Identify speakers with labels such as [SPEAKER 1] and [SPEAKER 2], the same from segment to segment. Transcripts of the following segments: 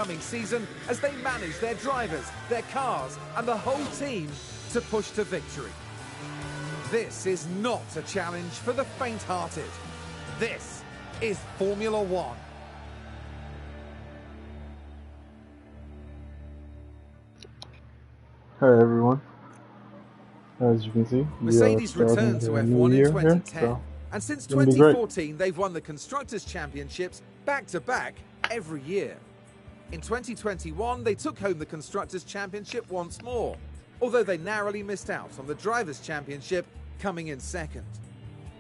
[SPEAKER 1] coming season as they manage their drivers, their cars, and the whole team to push to victory. This is not a challenge for the faint-hearted. This is Formula One.
[SPEAKER 2] Hi everyone. As you can see,
[SPEAKER 1] Mercedes returned to F1 in 2010,
[SPEAKER 2] so
[SPEAKER 1] and since 2014 they've won the Constructors' Championships back-to-back every year. In 2021 they took home the Constructors' Championship once more, although they narrowly missed out on the Drivers' Championship, coming in second.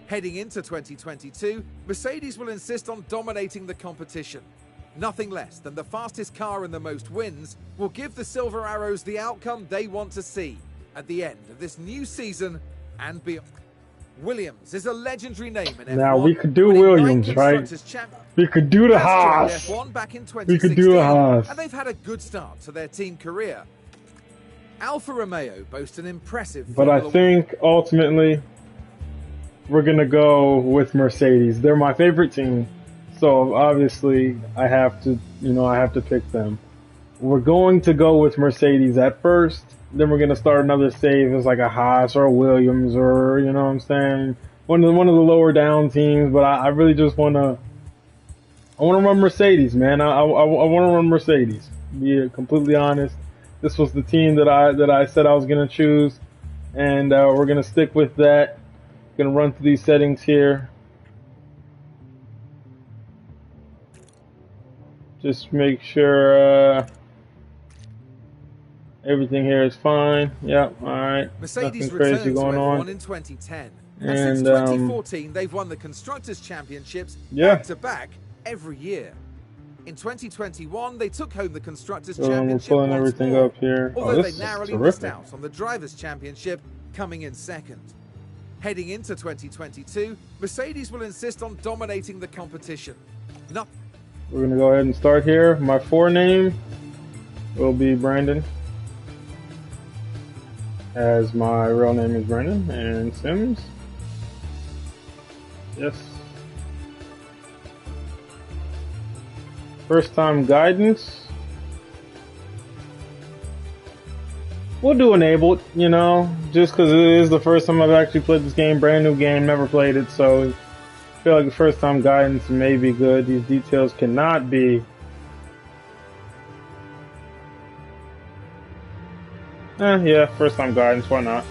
[SPEAKER 1] Heading into 2022, Mercedes will insist on dominating the competition. Nothing less than the fastest car and the most wins will give the Silver Arrows the outcome they want to see at the end of this new season and beyond. Williams is a legendary name in F1.
[SPEAKER 2] Now we could do Williams, right? We could do the Haas.
[SPEAKER 1] Back in
[SPEAKER 2] We could do the Haas.
[SPEAKER 1] And they've had a good start to their team career. Alfa Romeo boasts an impressive.
[SPEAKER 2] But I think ultimately we're gonna go with Mercedes. They're my favorite team. So obviously I have to, I have to pick them. We're going to go with Mercedes at first. Then we're going to start another save as like a Haas or a Williams or, you know what I'm saying, one of the lower down teams. But I really just want to run Mercedes, man. I want to run Mercedes. To be completely honest, this was the team that I said I was going to choose, and we're going to stick with that. Going to run through these settings here. Just make sure everything here is fine. Yep, all right.
[SPEAKER 1] Mercedes
[SPEAKER 2] Nothing crazy going on
[SPEAKER 1] in 2010. And since 2014, they've won the Constructors' Championships back-to-back every year. In 2021, they took home the Constructors' Championship
[SPEAKER 2] we're pulling everything up here.
[SPEAKER 1] Although they narrowly missed out on the Drivers' Championship, coming in second. Heading into 2022, Mercedes will insist on dominating the competition.
[SPEAKER 2] We're going to go ahead and start here. My forename will be Brandon, as my real name is Brandon, and Sims. Yes. First time guidance. We'll do enabled, just because it is the first time I've actually played this game. Brand new game, never played it, so I feel like the first time guidance may be good. These details cannot be. Yeah, first time guidance, why not?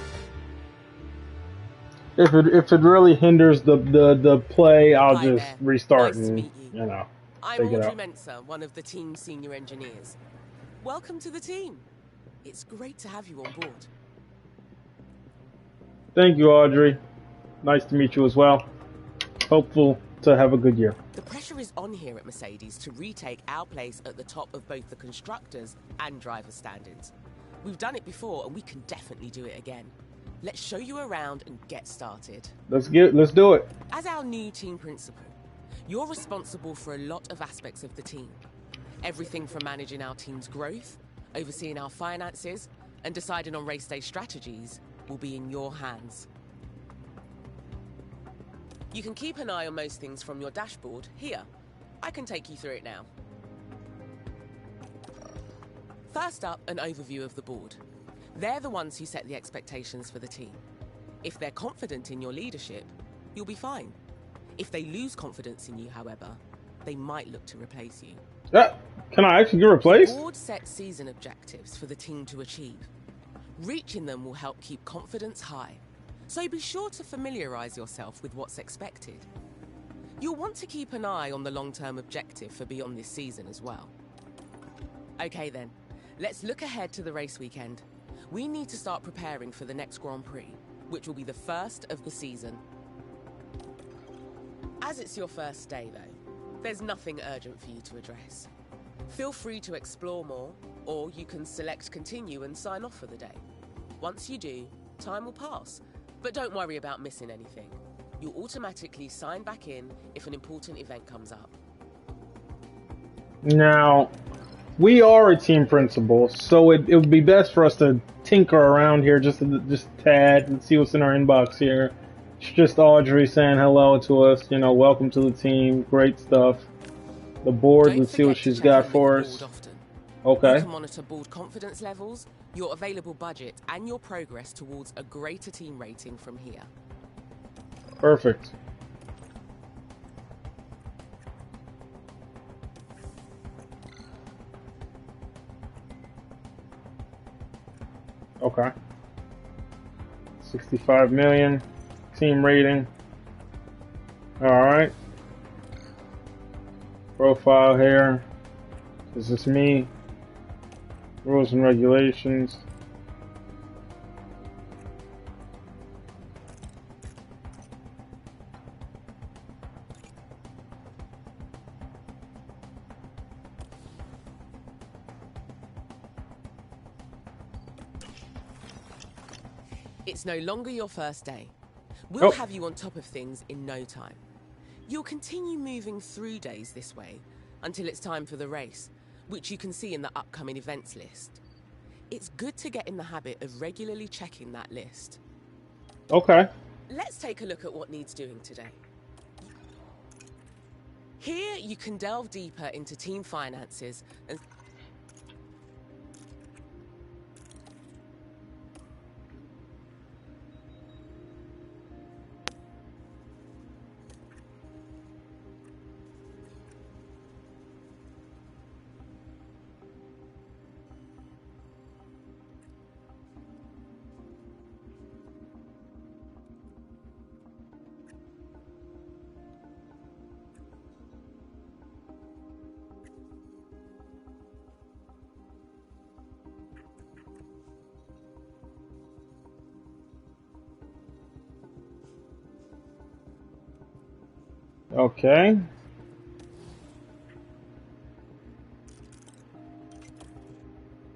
[SPEAKER 2] If it really hinders the play, I'll just restart and
[SPEAKER 3] I'm
[SPEAKER 2] take it
[SPEAKER 3] Audrey
[SPEAKER 2] out.
[SPEAKER 3] Mensa, one of the team's senior engineers. Welcome to the team. It's great to have you on board.
[SPEAKER 2] Thank you, Audrey. Nice to meet you as well. Hopeful to have a good year.
[SPEAKER 3] The pressure is on here at Mercedes to retake our place at the top of both the constructors and driver standards. We've done it before and we can definitely do it again. Let's show you around and get started.
[SPEAKER 2] Let's do it.
[SPEAKER 3] As our new team principal, you're responsible for a lot of aspects of the team. Everything from managing our team's growth, overseeing our finances, and deciding on race day strategies will be in your hands. You can keep an eye on most things from your dashboard here. I can take you through it now. First up, an overview of the board. They're the ones who set the expectations for the team. If they're confident in your leadership, you'll be fine. If they lose confidence in you, however, they might look to replace you.
[SPEAKER 2] Can I actually get replaced?
[SPEAKER 3] The board sets season objectives for the team to achieve. Reaching them will help keep confidence high, so be sure to familiarize yourself with what's expected. You'll want to keep an eye on the long-term objective for beyond this season as well. Okay then, let's look ahead to the race weekend. We need to start preparing for the next Grand Prix, which will be the first of the season. As it's your first day though, there's nothing urgent for you to address. Feel free to explore more, or you can select continue and sign off for the day. Once you do, time will pass, but don't worry about missing anything. You'll automatically sign back in if an important event comes up.
[SPEAKER 2] Now, we are a team principal, so it would be best for us to tinker around here just a tad and see what's in our inbox here. It's just Audrey saying hello to us, welcome to the team, great stuff. The board, let's see what she's got for us.
[SPEAKER 3] You
[SPEAKER 2] Okay.
[SPEAKER 3] can monitor board confidence levels, your available budget, and your progress towards a greater team rating from here.
[SPEAKER 2] Perfect. Okay. 65 million team rating. All right. Profile here. This is me. Rules and regulations.
[SPEAKER 3] It's no longer your first day. We'll
[SPEAKER 2] Oh.
[SPEAKER 3] have you on top of things in no time. You'll continue moving through days this way until it's time for the race, which you can see in the upcoming events list. It's good to get in the habit of regularly checking that list.
[SPEAKER 2] Okay.
[SPEAKER 3] Let's take a look at what needs doing today. Here you can delve deeper into team finances and
[SPEAKER 2] Okay.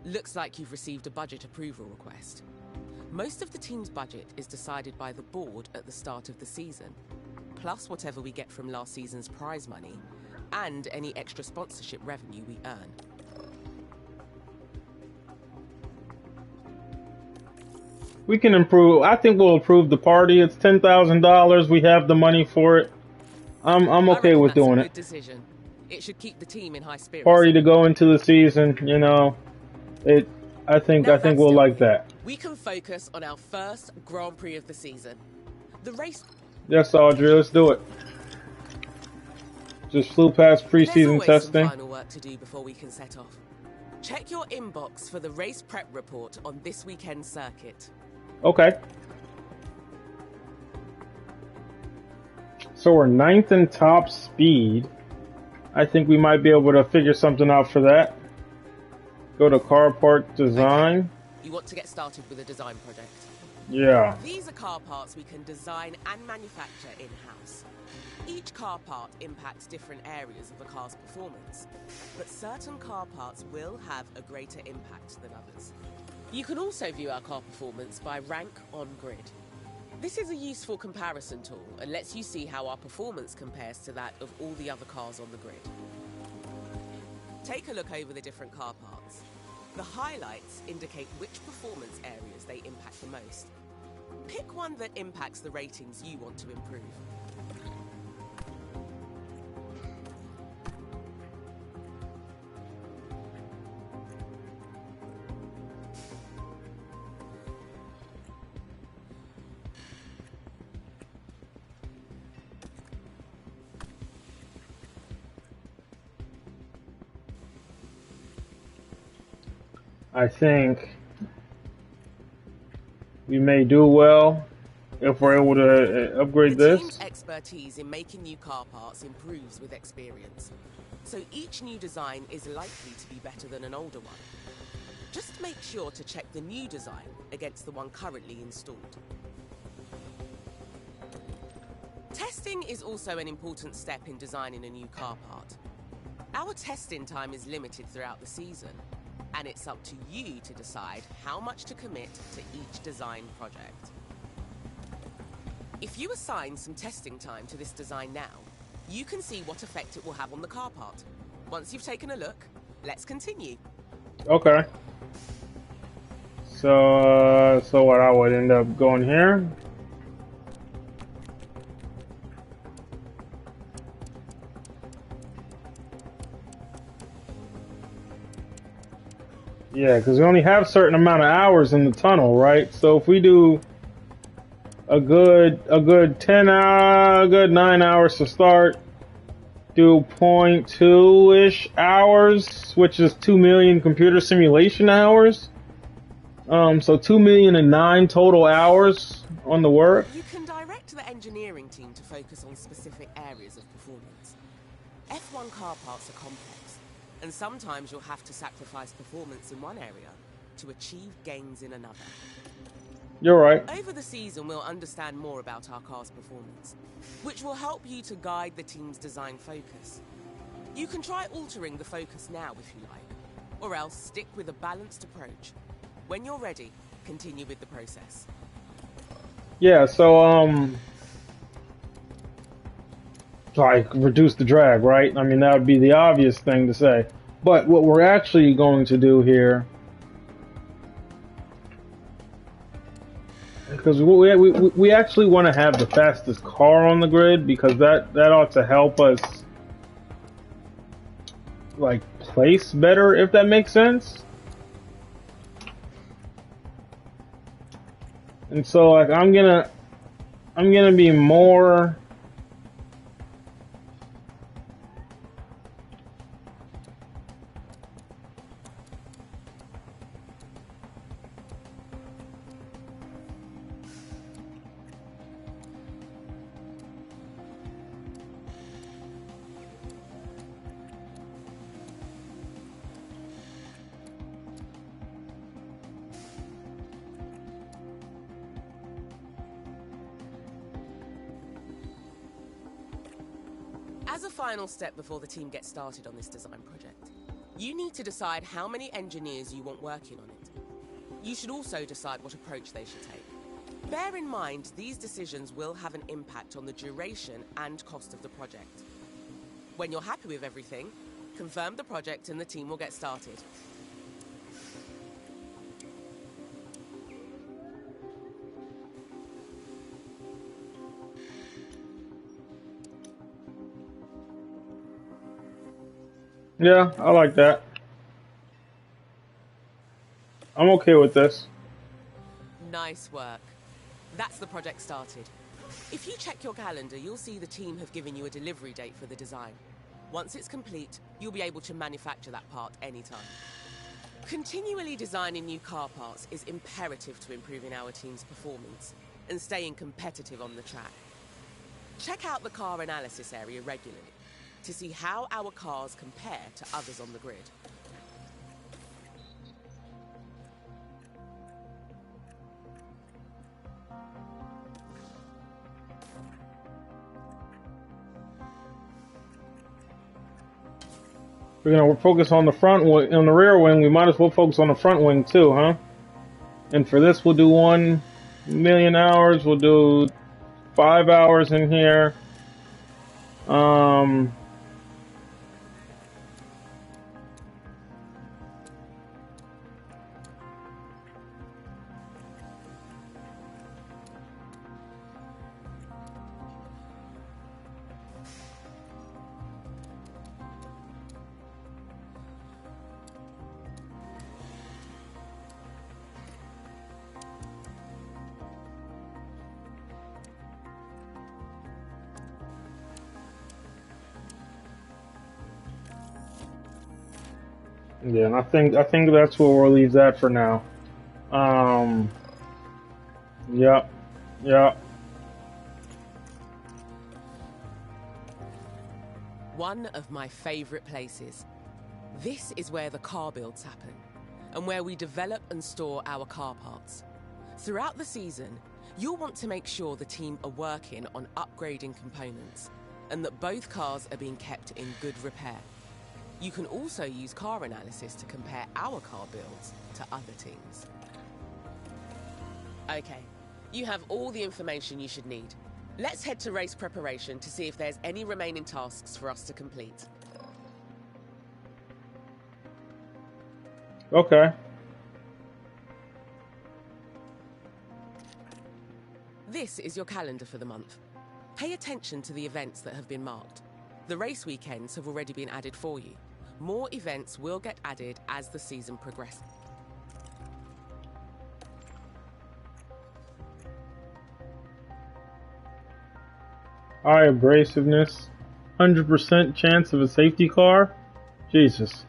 [SPEAKER 3] looks like you've received a budget approval request. Most of the team's budget is decided by the board at the start of the season, plus whatever we get from last season's prize money and any extra sponsorship revenue we earn.
[SPEAKER 2] We can improve. I think we'll approve the party. It's $10,000. We have the money for it. I'm
[SPEAKER 3] I
[SPEAKER 2] okay
[SPEAKER 3] reckon
[SPEAKER 2] with
[SPEAKER 3] that's a
[SPEAKER 2] doing
[SPEAKER 3] good
[SPEAKER 2] it.
[SPEAKER 3] decision. It should keep the team in high spirits.
[SPEAKER 2] Party to go into the season. You know, it. I think
[SPEAKER 3] Now
[SPEAKER 2] we'll
[SPEAKER 3] that's
[SPEAKER 2] like
[SPEAKER 3] done,
[SPEAKER 2] that.
[SPEAKER 3] we can focus on our first Grand Prix of the season. The race.
[SPEAKER 2] Yes, Audrey. Let's do it. Just flew past
[SPEAKER 3] There's
[SPEAKER 2] preseason
[SPEAKER 3] always
[SPEAKER 2] testing.
[SPEAKER 3] some final work to do before we can set off. Check your inbox for the race prep report on this weekend's circuit.
[SPEAKER 2] Okay. So we're 9th in top speed. I think we might be able to figure something out for that. Go to car part design.
[SPEAKER 3] You want to get started with a design project.
[SPEAKER 2] Yeah.
[SPEAKER 3] These are car parts we can design and manufacture in-house. Each car part impacts different areas of a car's performance, but certain car parts will have a greater impact than others. You can also view our car performance by rank on grid. This is a useful comparison tool and lets you see how our performance compares to that of all the other cars on the grid. Take a look over the different car parts. The highlights indicate which performance areas they impact the most. Pick one that impacts the ratings you want to improve.
[SPEAKER 2] I think we may do well if we're able to upgrade
[SPEAKER 3] The
[SPEAKER 2] this.
[SPEAKER 3] team's expertise in making new car parts improves with experience, so each new design is likely to be better than an older one. Just make sure to check the new design against the one currently installed. Testing is also an important step in designing a new car part. Our testing time is limited throughout the season, and it's up to you to decide how much to commit to each design project. If you assign some testing time to this design now, you can see what effect it will have on the car part. Once you've taken a look, let's continue.
[SPEAKER 2] Okay. So what I would end up going here. Yeah, because we only have a certain amount of hours in the tunnel, right? So if we do a good 10 hour, a good 9 hours to start, do 0.2-ish hours, which is 2 million computer simulation hours. So 2,000,009 total hours on the work.
[SPEAKER 3] You can direct the engineering team to focus on specific areas of performance. F1 car parts are complex, and sometimes you'll have to sacrifice performance in one area to achieve gains in another.
[SPEAKER 2] You're right.
[SPEAKER 3] Over the season, we'll understand more about our car's performance, which will help you to guide the team's design focus. You can try altering the focus now if you like, or else stick with a balanced approach. When you're ready, continue with the process.
[SPEAKER 2] Yeah, so like reduce the drag, right? I mean, that would be the obvious thing to say. But what we're actually going to do here, because we actually want to have the fastest car on the grid, because that ought to help us like place better, if that makes sense. And so like I'm gonna be more
[SPEAKER 3] As a final step before the team gets started on this design project, you need to decide how many engineers you want working on it. You should also decide what approach they should take. Bear in mind, these decisions will have an impact on the duration and cost of the project. When you're happy with everything, confirm the project and the team will get started.
[SPEAKER 2] Yeah, I like that. I'm okay with this.
[SPEAKER 3] Nice work. That's the project started. If you check your calendar, you'll see the team have given you a delivery date for the design. Once it's complete, you'll be able to manufacture that part anytime. Continually designing new car parts is imperative to improving our team's performance and staying competitive on the track. Check out the car analysis area regularly to see how our cars compare to others on the grid.
[SPEAKER 2] We're gonna focus on the front wing, on the rear wing. We might as well focus on the front wing too, huh? And for this, we'll do 1,000,000 hours. We'll do 5 hours in here. Yeah, and I think that's where we'll leave that for now. Yep, yep.
[SPEAKER 3] One of my favorite places. This is where the car builds happen, and where we develop and store our car parts. Throughout the season, you'll want to make sure the team are working on upgrading components, and that both cars are being kept in good repair. You can also use car analysis to compare our car builds to other teams. Okay, you have all the information you should need. Let's head to race preparation to see if there's any remaining tasks for us to complete.
[SPEAKER 2] Okay.
[SPEAKER 3] This is your calendar for the month. Pay attention to the events that have been marked. The race weekends have already been added for you. More events will get added as the season progresses.
[SPEAKER 2] High abrasiveness. 100% chance of a safety car? Jesus.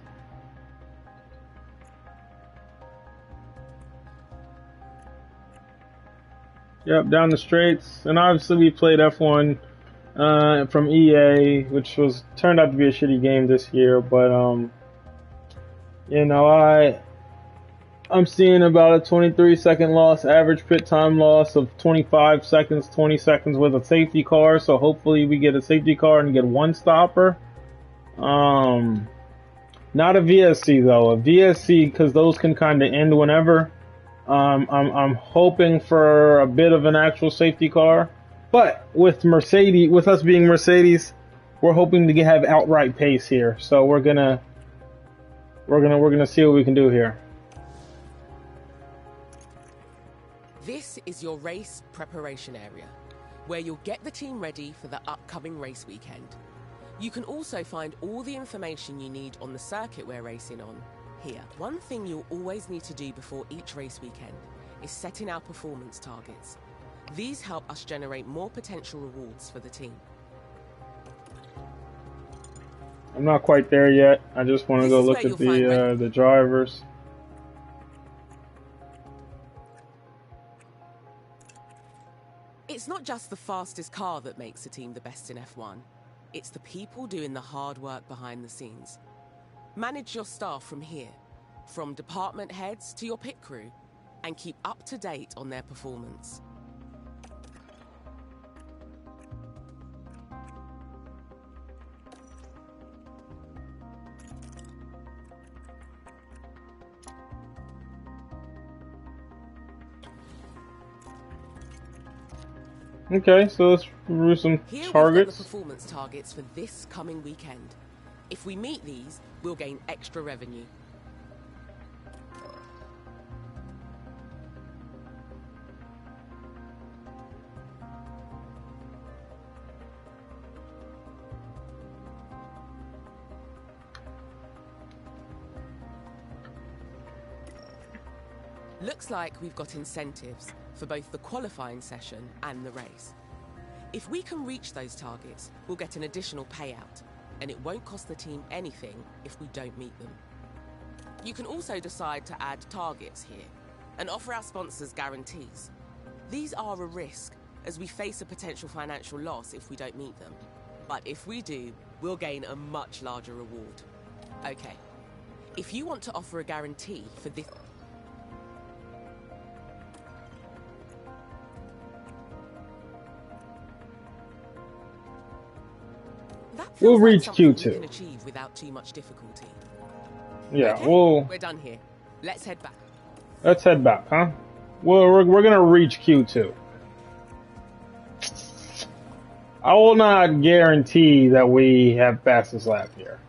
[SPEAKER 2] Yep, down the straights. And obviously we played F1 from EA, which turned out to be a shitty game this year, but you know, I'm seeing about a 23-second loss, average pit time loss of 25 seconds, 20 seconds with a safety car. So hopefully we get a safety car and get one stopper. Not a VSC though. A VSC, because those can kind of end whenever. I'm hoping for a bit of an actual safety car, but with us being Mercedes, we're hoping to have outright pace here. So we're gonna see what we can do here.
[SPEAKER 3] This is your race preparation area, where you'll get the team ready for the upcoming race weekend. You can also find all the information you need on the circuit we're racing on here. One thing you'll always need to do before each race weekend is setting our performance targets. These help us generate more potential rewards for the team.
[SPEAKER 2] I'm not quite there yet. I just want to go look at the drivers.
[SPEAKER 3] It's not just the fastest car that makes a team the best in F1. It's the people doing the hard work behind the scenes. Manage your staff from here, from department heads to your pit crew, and keep up to date on their performance.
[SPEAKER 2] Okay, so let's review some targets.
[SPEAKER 3] Here we've got the performance targets for this coming weekend. If we meet these, we'll gain extra revenue. Looks like we've got incentives for both the qualifying session and the race. If we can reach those targets, we'll get an additional payout, and it won't cost the team anything if we don't meet them. You can also decide to add targets here and offer our sponsors guarantees. These are a risk, as we face a potential financial loss if we don't meet them. But if we do, we'll gain a much larger reward. Okay, if you want to offer a guarantee for this...
[SPEAKER 2] We'll reach Q2.
[SPEAKER 3] We can achieve without too much difficulty.
[SPEAKER 2] Yeah,
[SPEAKER 3] okay, we're done here. Let's head back.
[SPEAKER 2] Let's head back, huh? Well, we're gonna reach Q2. I will not guarantee that we have fastest lap here.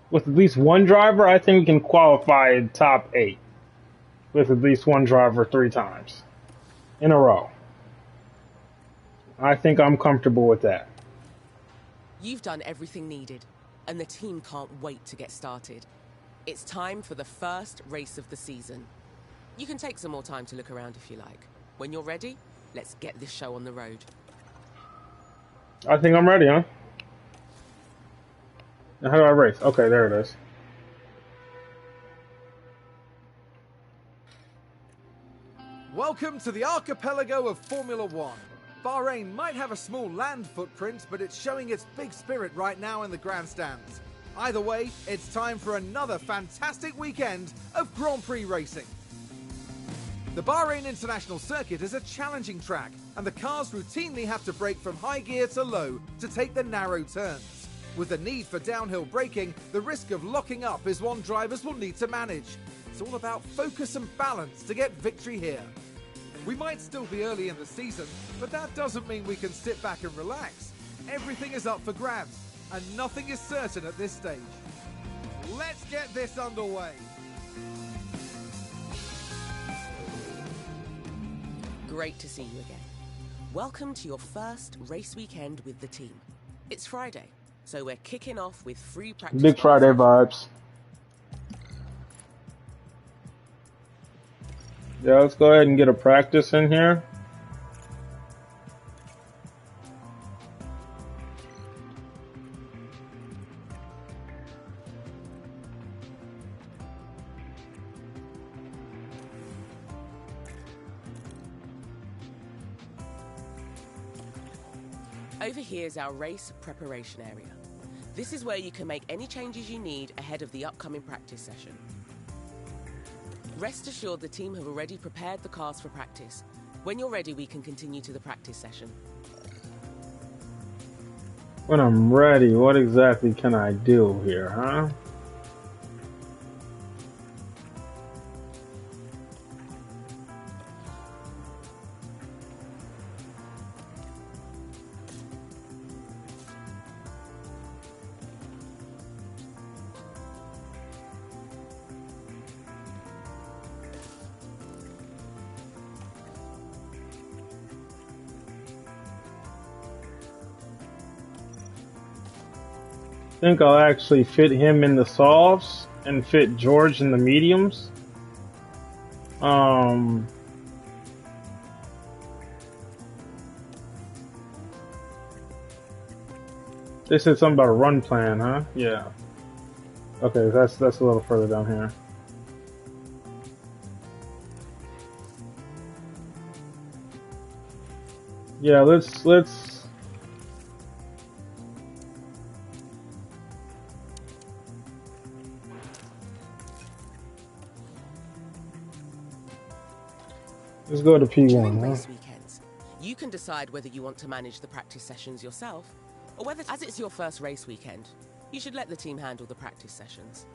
[SPEAKER 2] With at least one driver, I think we can qualify top 8. With at least one driver 3 times in a row. I think I'm comfortable with that.
[SPEAKER 3] You've done everything needed, and the team can't wait to get started. It's time for the first race of the season. You can take some more time to look around if you like. When you're ready, let's get this show on the road.
[SPEAKER 2] I think I'm ready, huh? Now, how do I race? Okay, there it is.
[SPEAKER 1] Welcome to the archipelago of Formula One. Bahrain might have a small land footprint, but it's showing its big spirit right now in the grandstands. Either way, it's time for another fantastic weekend of Grand Prix racing. The Bahrain International Circuit is a challenging track, and the cars routinely have to brake from high gear to low to take the narrow turns. With the need for downhill braking, the risk of locking up is one drivers will need to manage. It's all about focus and balance to get victory here. We might still be early in the season, but that doesn't mean we can sit back and relax. Everything is up for grabs, and nothing is certain at this stage. Let's get this underway.
[SPEAKER 3] Great to see you again. Welcome to your first race weekend with the team. It's Friday, So we're kicking off with free practice.
[SPEAKER 2] Big Friday vibes. Yeah, let's go ahead and get a practice in here.
[SPEAKER 3] Over here is our race preparation area. This is where you can make any changes you need ahead of the upcoming practice session. Rest assured the team have already prepared the cars for practice. When you're ready, we can continue to the practice session.
[SPEAKER 2] When I'm ready, what exactly can I do here, huh? I think I'll actually fit him in the softs and fit George in the mediums. They said something about a run plan, huh? Yeah. Okay, that's a little further down here. Yeah, let's go to P1.
[SPEAKER 3] During race weekends, you can decide whether you want to manage the practice sessions yourself, or whether, as it's your first race weekend, you should let the team handle the practice sessions.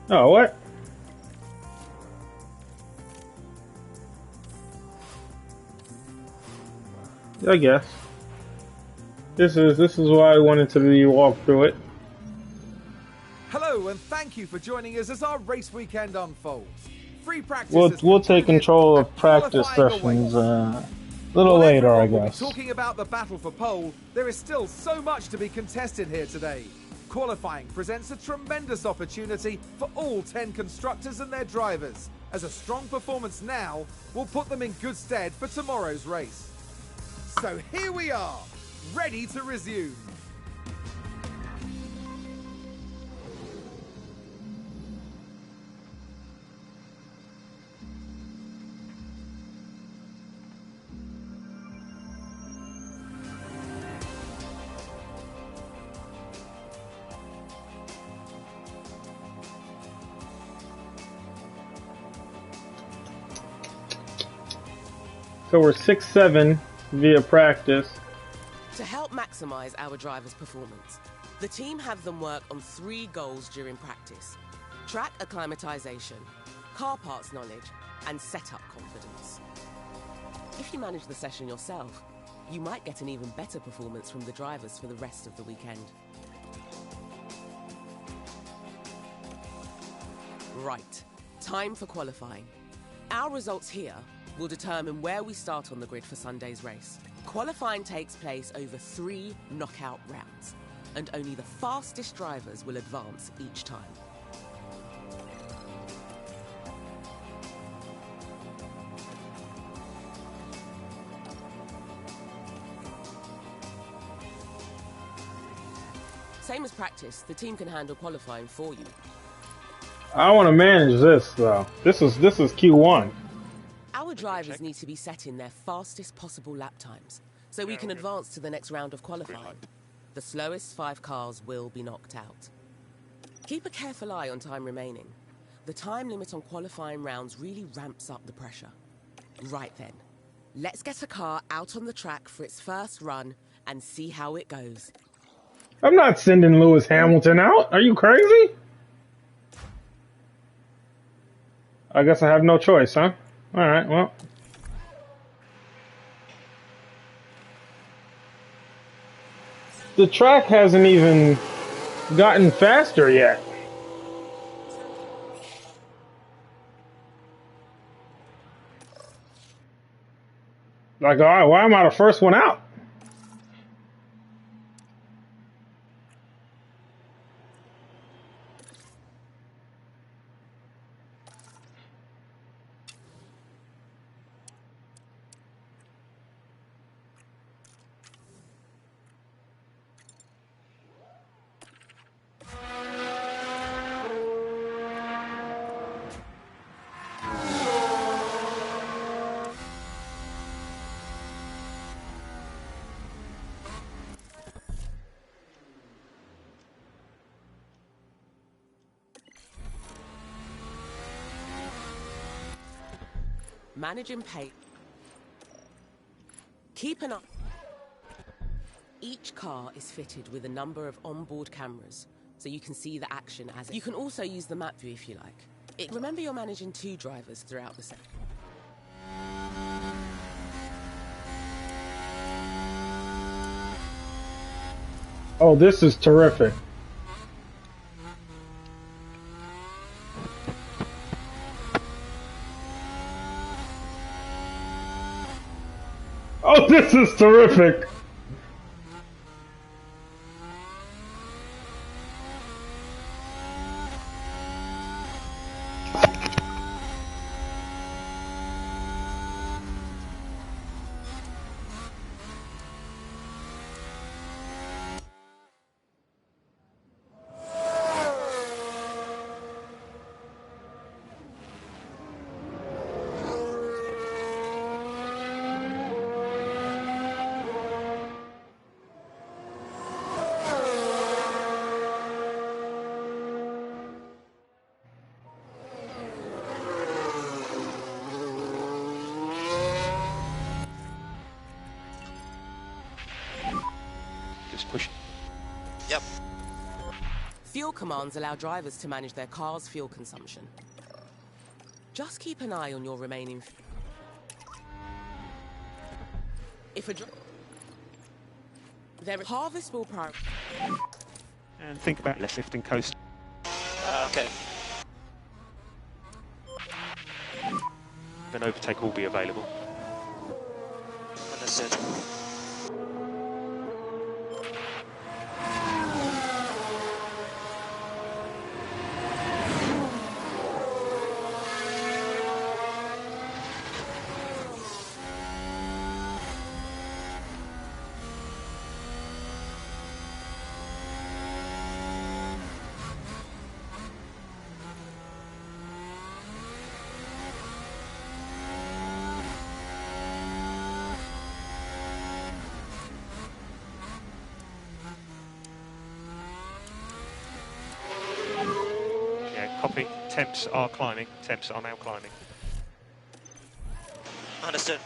[SPEAKER 2] Oh, what? I guess. This is why I wanted to walk through it.
[SPEAKER 1] Hello, and thank you for joining us as our race weekend unfolds. Free practice.
[SPEAKER 2] We'll take control of practice sessions a little later, I guess.
[SPEAKER 1] Talking about the battle for pole, there is still so much to be contested here today. Qualifying presents a tremendous opportunity for all 10 constructors and their drivers, as a strong performance now will put them in good stead for tomorrow's race. So here we are, ready to resume.
[SPEAKER 2] So we're 6-7 via practice.
[SPEAKER 3] To help maximize our drivers' performance, the team have them work on 3 goals during practice: track acclimatization, car parts knowledge, and setup confidence. If you manage the session yourself, you might get an even better performance from the drivers for the rest of the weekend. Right, time for qualifying. Our results here will determine where we start on the grid for Sunday's race. Qualifying takes place over 3 knockout rounds, and only the fastest drivers will advance each time. Same as practice, the team can handle qualifying for you.
[SPEAKER 2] I want to manage this though. This is Q1.
[SPEAKER 3] Our drivers need to be setting their fastest possible lap times, so we can advance to the next round of qualifying. The slowest 5 cars will be knocked out. Keep a careful eye on time remaining. The time limit on qualifying rounds really ramps up the pressure. Right then, let's get a car out on the track for its first run and see how it goes.
[SPEAKER 2] I'm not sending Lewis Hamilton out. Are you crazy? I guess I have no choice, huh? Alright, well. The track hasn't even gotten faster yet. Like, alright, why am I the first one out?
[SPEAKER 3] Managing pace. Keep an eye. Each car is fitted with a number of onboard cameras, so you can see the action as it. You can also use the map view if you like. Remember you're managing 2 drivers throughout the set.
[SPEAKER 2] Oh, this is terrific. Oh, this is terrific.
[SPEAKER 4] Push. Yep.
[SPEAKER 3] Fuel commands allow drivers to manage their car's fuel consumption. Just keep an eye on your remaining. If a there is harvest will prioritize.
[SPEAKER 4] And think about less lifting coast. Okay. An overtake will be available. Understood. Copy. Temps are climbing. Temps are now climbing. Understood.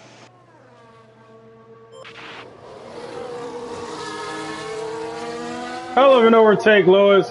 [SPEAKER 2] Hell of an overtake, Lewis.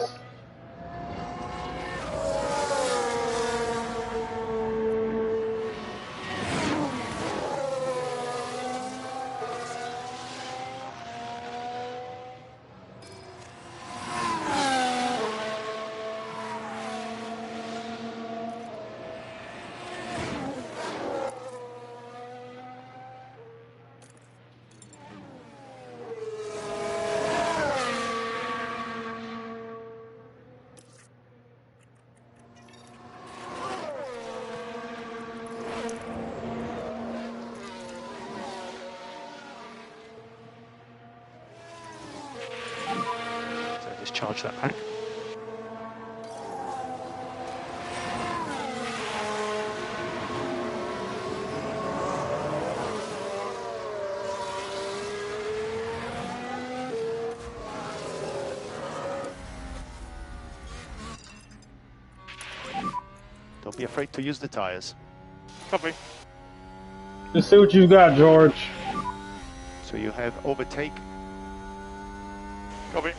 [SPEAKER 4] Charge that pack. Don't be afraid to use the tires. Copy.
[SPEAKER 2] Just see what you got, George.
[SPEAKER 4] So you have overtake. Copy.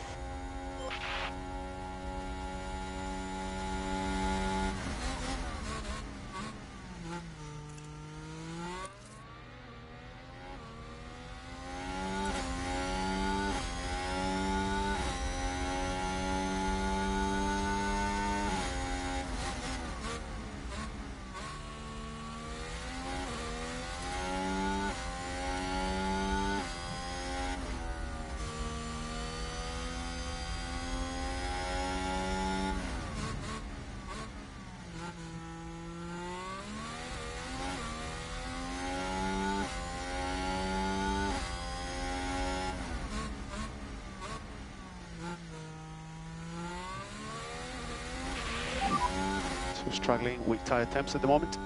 [SPEAKER 4] Struggling, weak tire temps at the moment.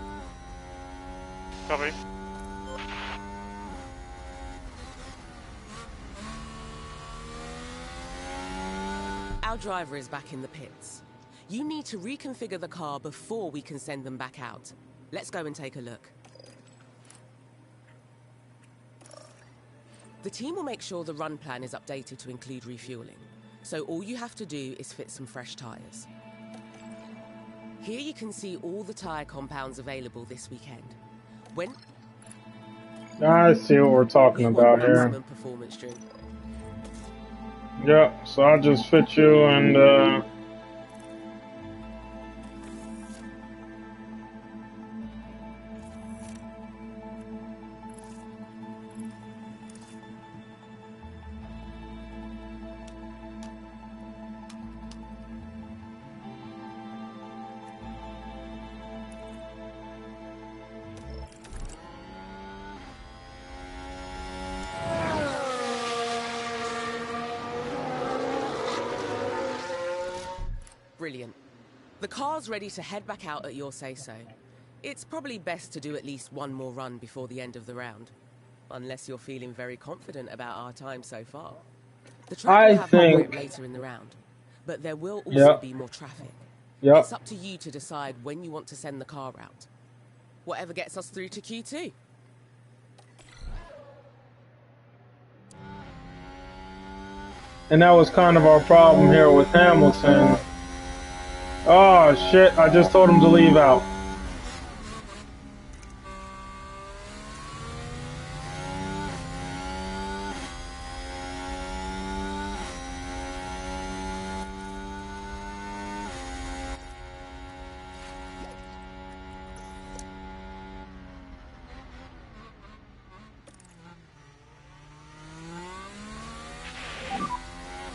[SPEAKER 4] Copy.
[SPEAKER 3] Our driver is back in the pits. You need to reconfigure the car before we can send them back out. Let's go and take a look. The team will make sure the run plan is updated to include refueling, so all you have to do is fit some fresh tyres. Here you can see all the tyre compounds available this weekend.
[SPEAKER 2] I see what we're talking about here.
[SPEAKER 3] Performance during.
[SPEAKER 2] Yep, so I'll just fit you and
[SPEAKER 3] Brilliant. The car's ready to head back out at your say-so. It's probably best to do at least one more run before the end of the round. Unless you're feeling very confident about our time so far. The track will have more later in the round, but there will also be more traffic. It's up to you to decide when you want to send the car out. Whatever gets us through to Q2.
[SPEAKER 2] And that was kind of our problem here with Hamilton. Oh shit, I just told him to leave out.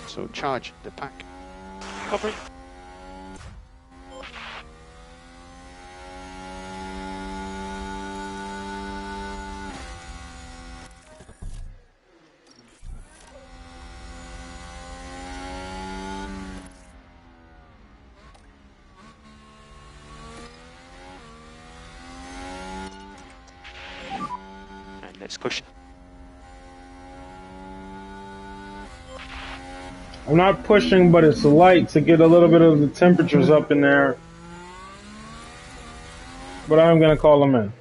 [SPEAKER 4] So charge the pack. Copy. And let's push.
[SPEAKER 2] I'm not pushing, but it's light to get a little bit of the temperatures up in there. But I'm going to call them in.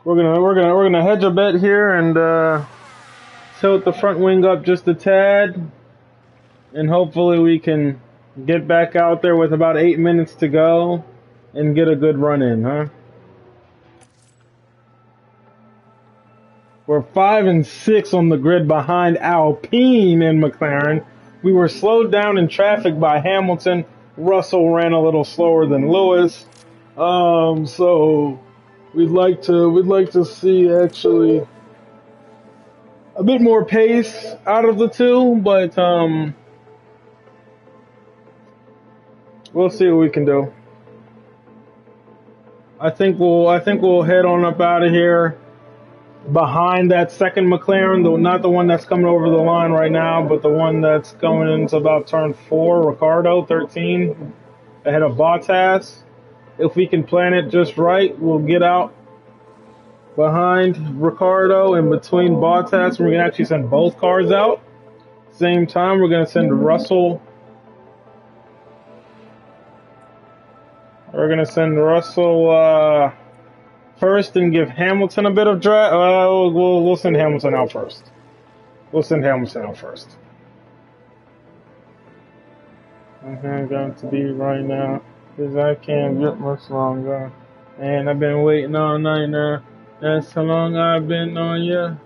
[SPEAKER 2] We're gonna hedge a bet here and tilt the front wing up just a tad, and hopefully we can get back out there with about 8 minutes to go and get a good run in, huh? We're 5 and 6 on the grid behind Alpine and McLaren. We were slowed down in traffic by Hamilton. Russell ran a little slower than Lewis. So we'd like to see actually a bit more pace out of the two, but we'll see what we can do. I think we'll head on up out of here behind that second McLaren, not the one that's coming over the line right now, but the one that's going into about turn 4, Ricardo, 13, ahead of Bottas. If we can plan it just right, we'll get out behind Ricardo and between Bottas, and we're going to actually send both cars out. Same time, we're going to send Russell. We're going to send Russell first and give Hamilton a bit of drag. We'll send Hamilton out first. We'll send Hamilton out first. I'm going to be right now because I can't get much longer. And I've been waiting all night now. That's how long I've been on you.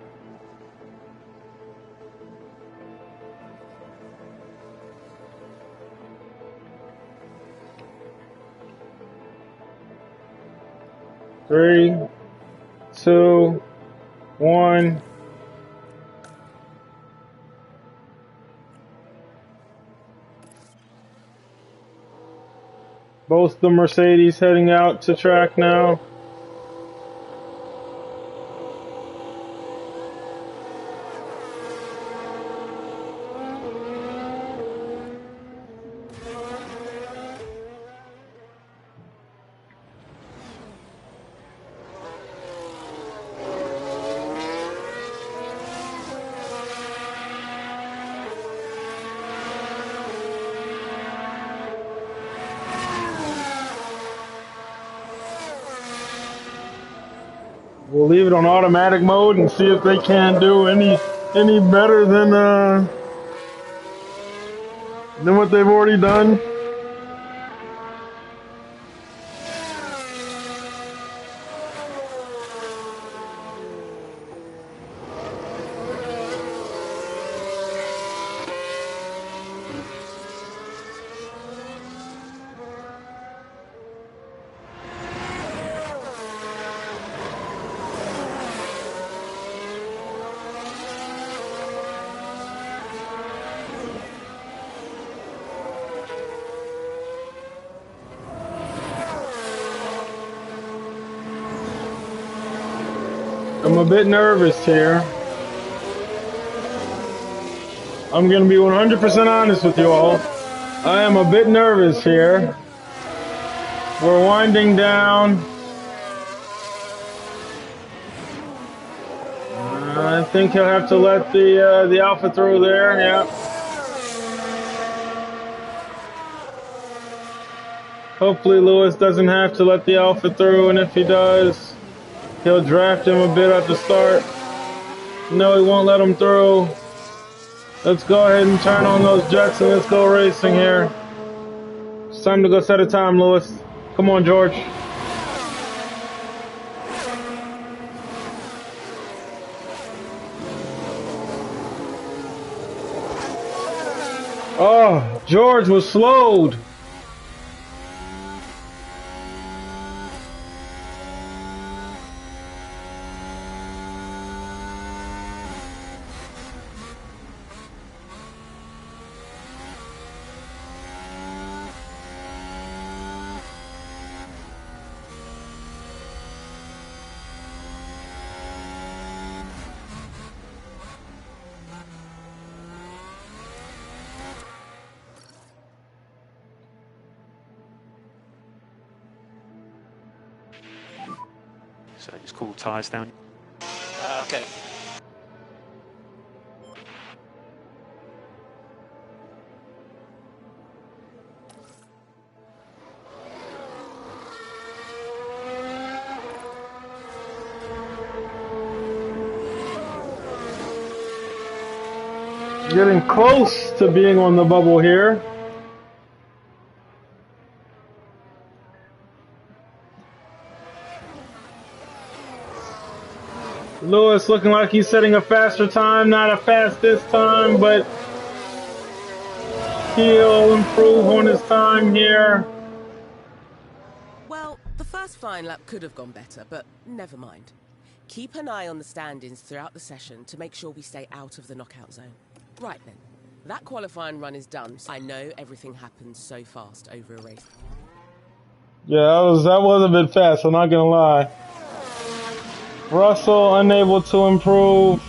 [SPEAKER 2] Three, 2, 1. Both the Mercedes heading out to track now. We'll leave it on automatic mode and see if they can do any better than what they've already done. I'm a bit nervous here. I'm going to be 100% honest with you all. I am a bit nervous here. We're winding down. I think he'll have to let the Alpha through there. Yeah. Hopefully Lewis doesn't have to let the Alpha through, and if he does, he'll draft him a bit at the start. No, he won't let him through. Let's go ahead and turn on those jets and let's go racing here. It's time to go set a time, Lewis. Come on, George. Oh, George was slowed.
[SPEAKER 4] So just cool tyres down. Okay.
[SPEAKER 2] Getting close to being on the bubble here. Lewis looking like he's setting a faster time, not a fastest time, but he'll improve on his time here.
[SPEAKER 3] Well, the first flying lap could have gone better, but never mind. Keep an eye on the standings throughout the session to make sure we stay out of the knockout zone. Right then, that qualifying run is done. I know everything happens so fast over a race.
[SPEAKER 2] Yeah, that was a bit fast, I'm not gonna lie. Russell unable to improve.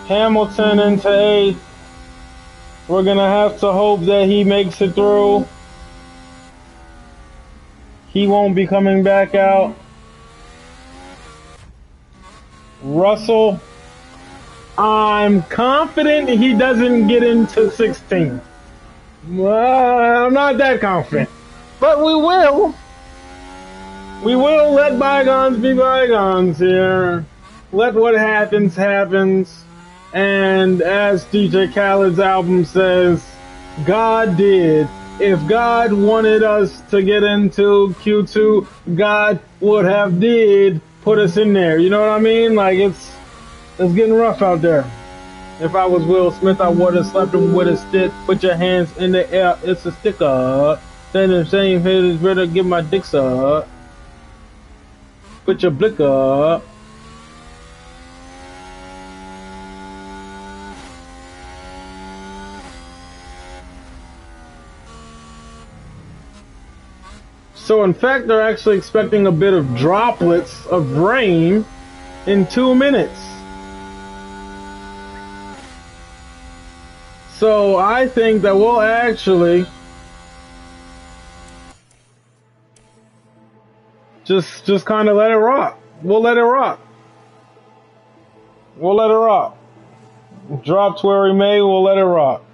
[SPEAKER 2] Hamilton into 8th. We're gonna have to hope that he makes it through. He won't be coming back out. Russell, I'm confident he doesn't get into 16th. I'm not that confident, but we will. We will let bygones be bygones here. Let what happens, happens. And as DJ Khaled's album says, God did. If God wanted us to get into Q2, God would have did put us in there. You know what I mean? Like, it's getting rough out there. If I was Will Smith, I would have slapped him with a stick. Put your hands in the air, it's a sticker. Then the same head is better, give my dicks up. Put your blick up. So in fact, they're actually expecting a bit of droplets of rain in 2 minutes. So I think that we'll actually just kind of let it rock. We'll let it rock. We'll let it rock. Drops where we may, we'll let it rock.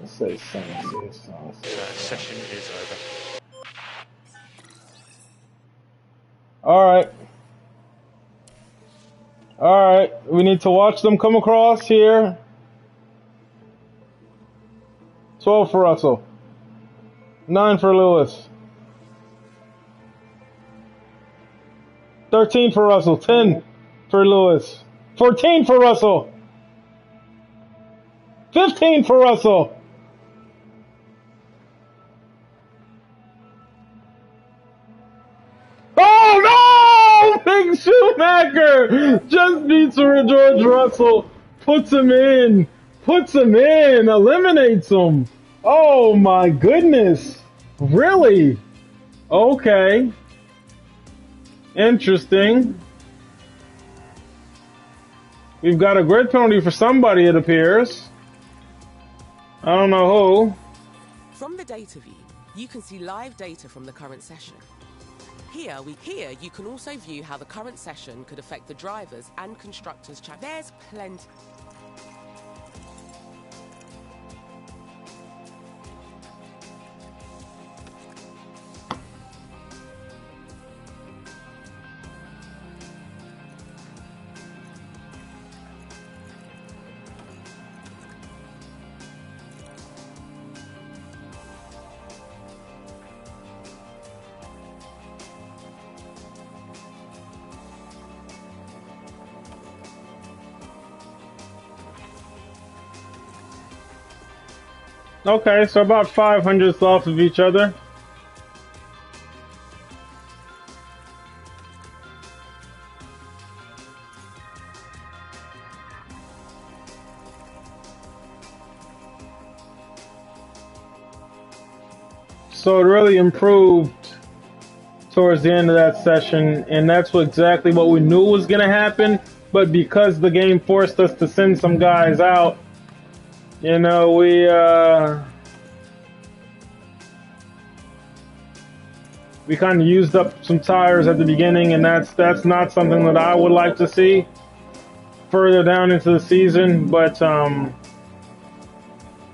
[SPEAKER 2] Let's say something.
[SPEAKER 4] Session is over.
[SPEAKER 2] Alright. Alright. We need to watch them come across here. 12 for Russell. 9 for Lewis. 13 for Russell. 10 for Lewis. 14 for Russell. 15 for Russell. Oh no! Big Schumacher just beats George Russell. Puts him in. Eliminates him. Oh my goodness. Really? Okay. Interesting. We've got a grid penalty for somebody, it appears. I don't know who.
[SPEAKER 3] From the data view, you can see live data from the current session. Here you can also view how the current session could affect the drivers and constructors' chat. There's plenty.
[SPEAKER 2] Okay, so about 500ths off of each other. So it really improved towards the end of that session, and that's exactly what we knew was going to happen. But because the game forced us to send some guys out, you know, we kind of used up some tires at the beginning, and that's not something that I would like to see further down into the season. But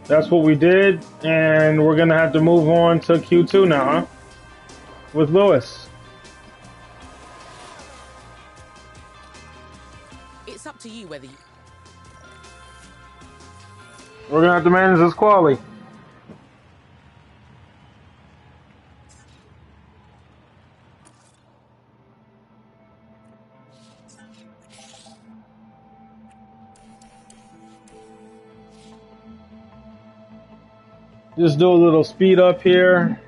[SPEAKER 2] that's what we did, and we're gonna have to move on to Q2 now, huh? With Lewis.
[SPEAKER 3] It's up to you whether you...
[SPEAKER 2] We're gonna have to manage this quali. Just do a little speed up here.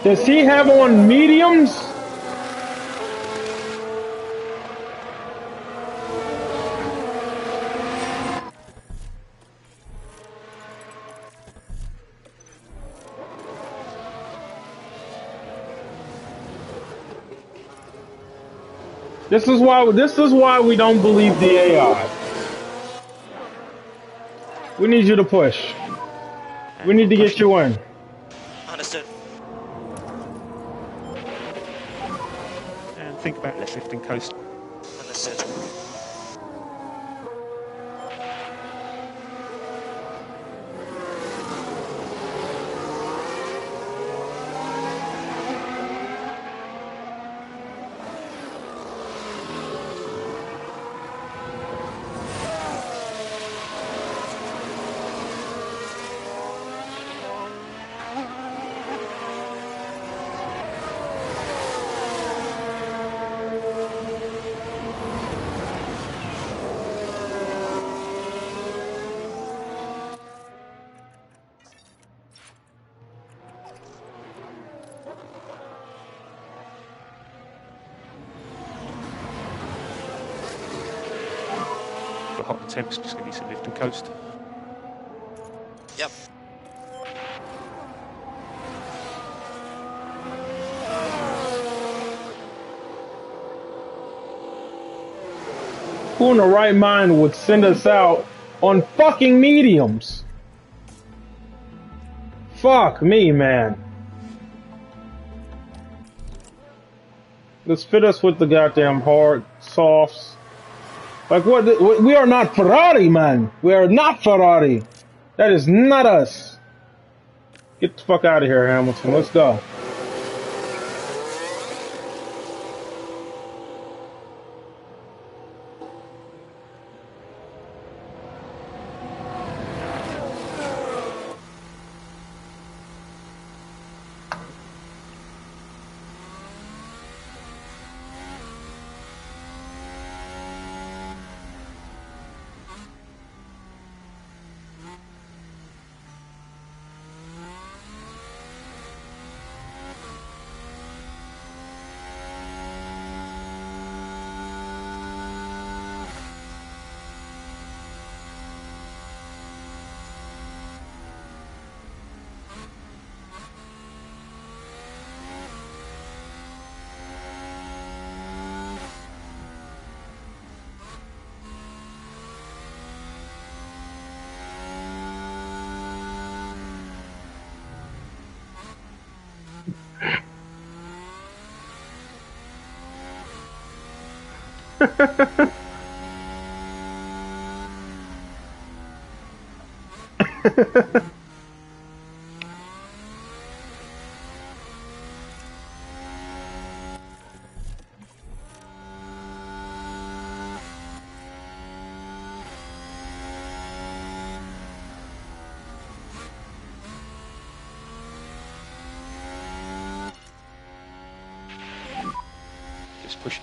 [SPEAKER 2] Does he have on mediums? This is why we don't believe the AI. We need you to push. We need to get you in.
[SPEAKER 4] Understood. And think about left 15 coast. Understood. The hot attempts just going to be some lift and coast. Yep.
[SPEAKER 2] Who in the right mind would send us out on fucking mediums? Fuck me, man. Let's fit us with the goddamn hard softs. Like what? We are not Ferrari, man. We are not Ferrari. That is not us. Get the fuck out of here, Hamilton. Let's go.
[SPEAKER 4] Just push.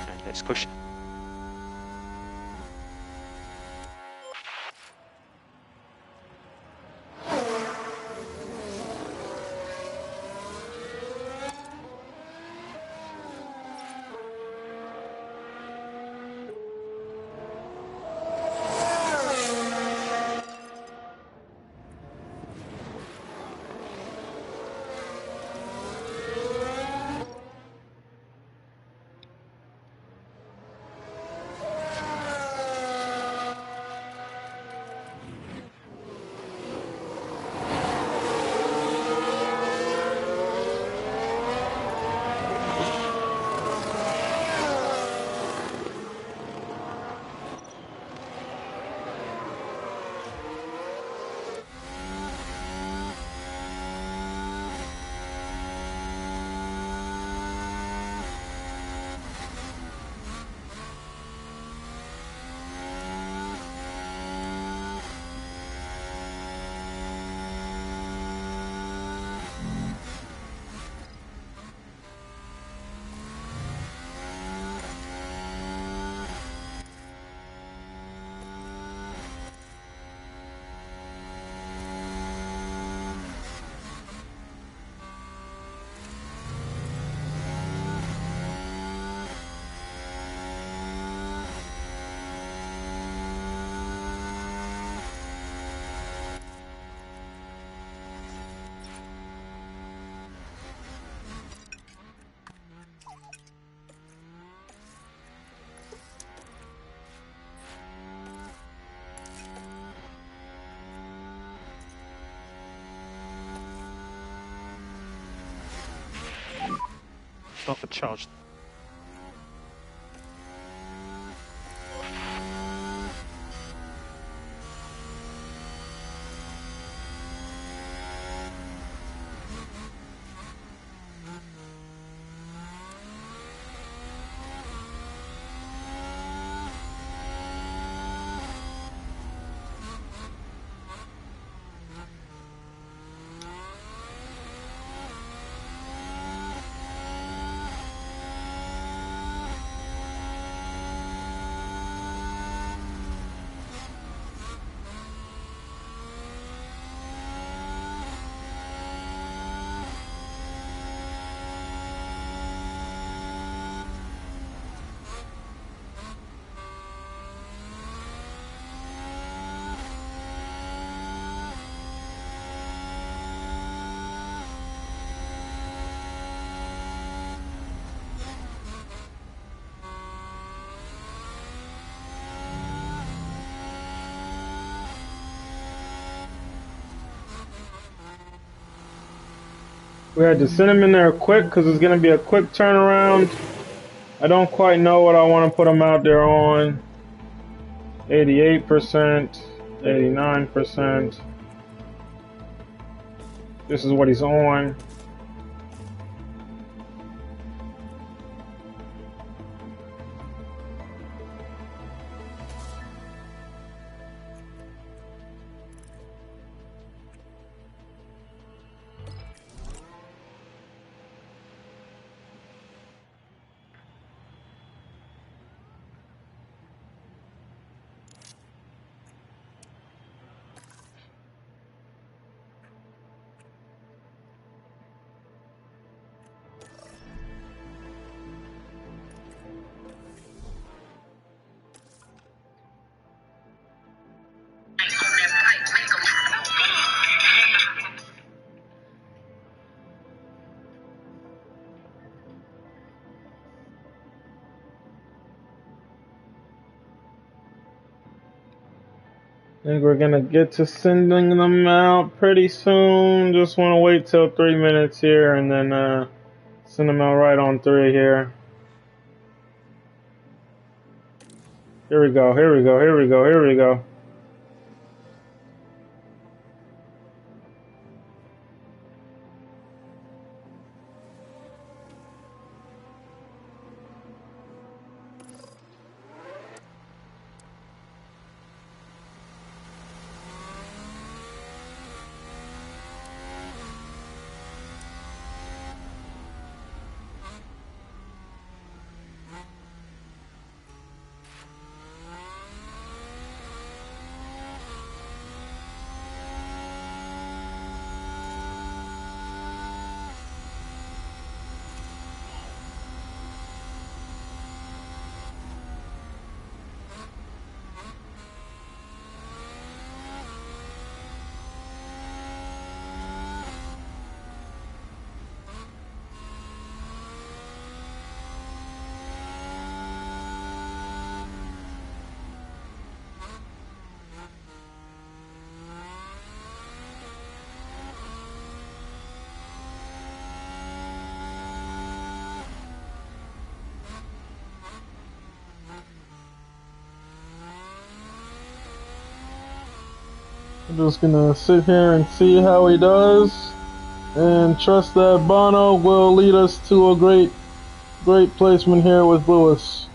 [SPEAKER 4] And let's push. start the charge.
[SPEAKER 2] We had to send him in there quick because it's going to be a quick turnaround. I don't quite know what I want to put him out there on. 88%, 89%. This is what he's on. I think we're gonna get to sending them out pretty soon. Just want to wait till 3 minutes here and then send them out right on 3 here. Here we go, here we go, here we go, here we go. I'm just gonna sit here and see how he does, and trust that Bono will lead us to a great placement here with Lewis.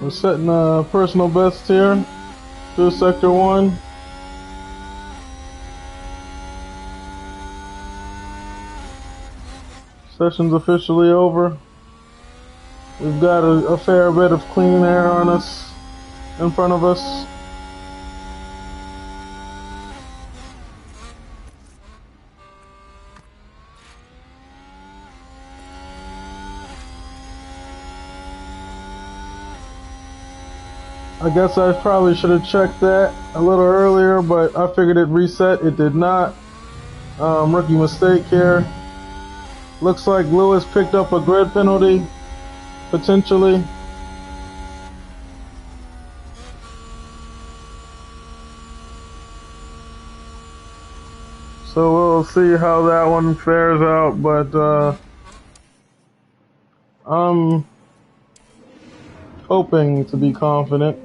[SPEAKER 2] We're setting personal best here through Sector 1. Session's officially over. We've got a fair bit of clean air on us, in front of us. I guess I probably should have checked that a little earlier, but I figured it reset. It did not. Rookie mistake here. Looks like Lewis picked up a grid penalty, potentially. So we'll see how that one fares out, but I'm hoping to be confident.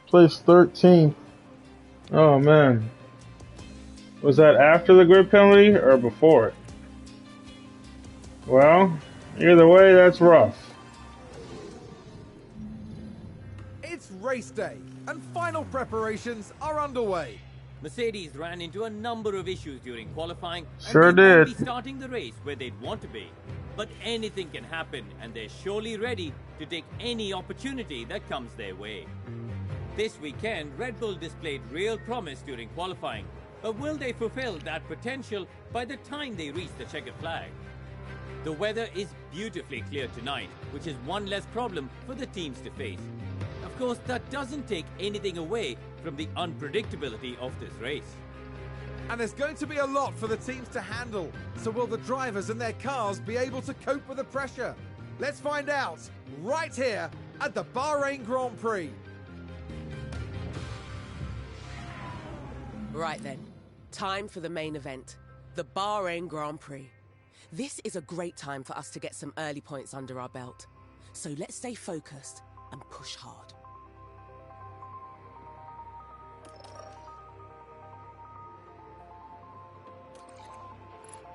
[SPEAKER 2] Placed 13th. Oh man. Was that after the grid penalty or before it? Well, either way, that's rough.
[SPEAKER 1] It's race day, and final preparations are underway.
[SPEAKER 5] Mercedes ran into a number of issues during qualifying,
[SPEAKER 2] Sure
[SPEAKER 5] and they won't
[SPEAKER 2] did.
[SPEAKER 5] be starting the race where they'd want to be. But anything can happen, and they're surely ready to take any opportunity that comes their way. This weekend, Red Bull displayed real promise during qualifying, but will they fulfill that potential by the time they reach the checkered flag? The weather is beautifully clear tonight, which is one less problem for the teams to face. Of course, that doesn't take anything away from the unpredictability of this race.
[SPEAKER 1] And there's going to be a lot for the teams to handle. So will the drivers and their cars be able to cope with the pressure? Let's find out right here at the Bahrain Grand Prix.
[SPEAKER 3] Right then, time for the main event, the Bahrain Grand Prix. This is a great time for us to get some early points under our belt. So let's stay focused and push hard.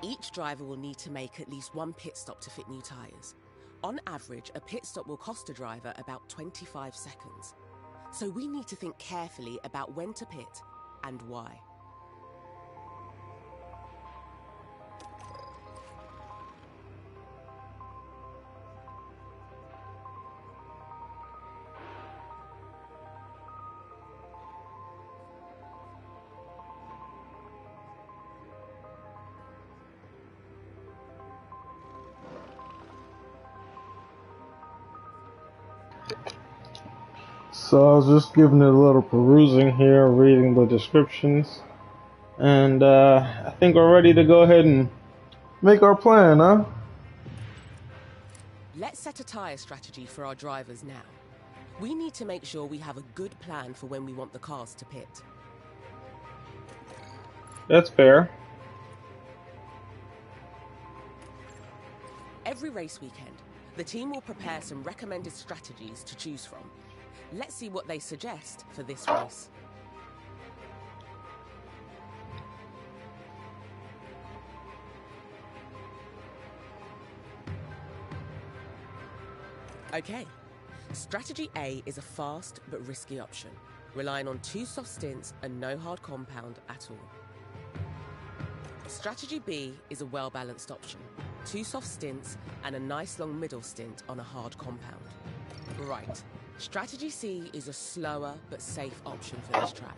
[SPEAKER 3] Each driver will need to make at least one pit stop to fit new tyres. On average, a pit stop will cost a driver about 25 seconds. So we need to think carefully about when to pit and why.
[SPEAKER 2] So I was just giving it a little perusing here, reading the descriptions, and I think we're ready to go ahead and make our plan, huh?
[SPEAKER 3] Let's set a tyre strategy for our drivers now. We need to make sure we have a good plan for when we want the cars to pit.
[SPEAKER 2] That's fair.
[SPEAKER 3] Every race weekend, the team will prepare some recommended strategies to choose from. Let's see what they suggest for this race. Okay, strategy A is a fast but risky option, relying on 2 soft stints and no hard compound at all. Strategy B is a well-balanced option, 2 soft stints and a nice long middle stint on a hard compound. Right, strategy C is a slower but safe option for this track.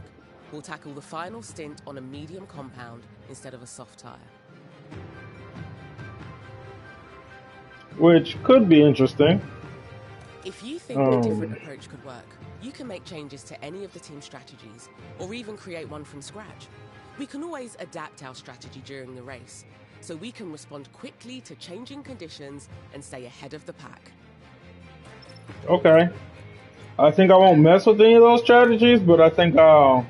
[SPEAKER 3] We'll tackle the final stint on a medium compound instead of a soft tyre.
[SPEAKER 2] Which could be interesting.
[SPEAKER 3] If you think a different approach could work, you can make changes to any of the team strategies, or even create one from scratch. We can always adapt our strategy during the race, so we can respond quickly to changing conditions and stay ahead of the pack.
[SPEAKER 2] Okay. I think I won't mess with any of those strategies, but I think I'll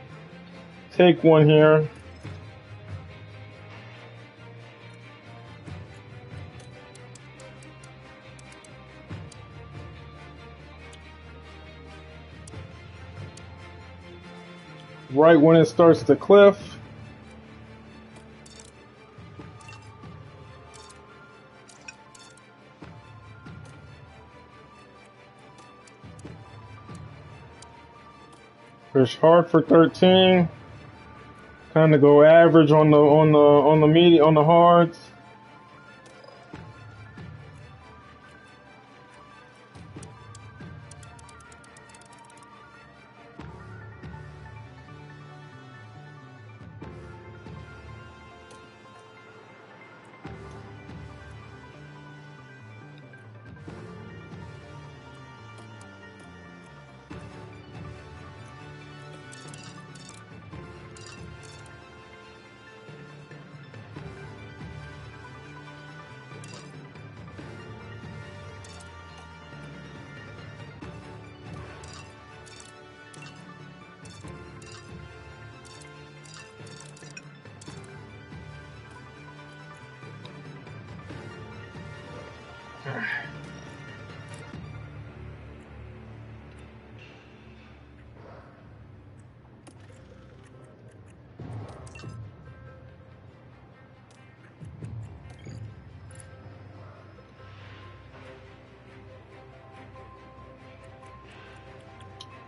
[SPEAKER 2] take one here. Right when it starts to cliff. Push hard for 13. Kind of go average on the medium on the hards.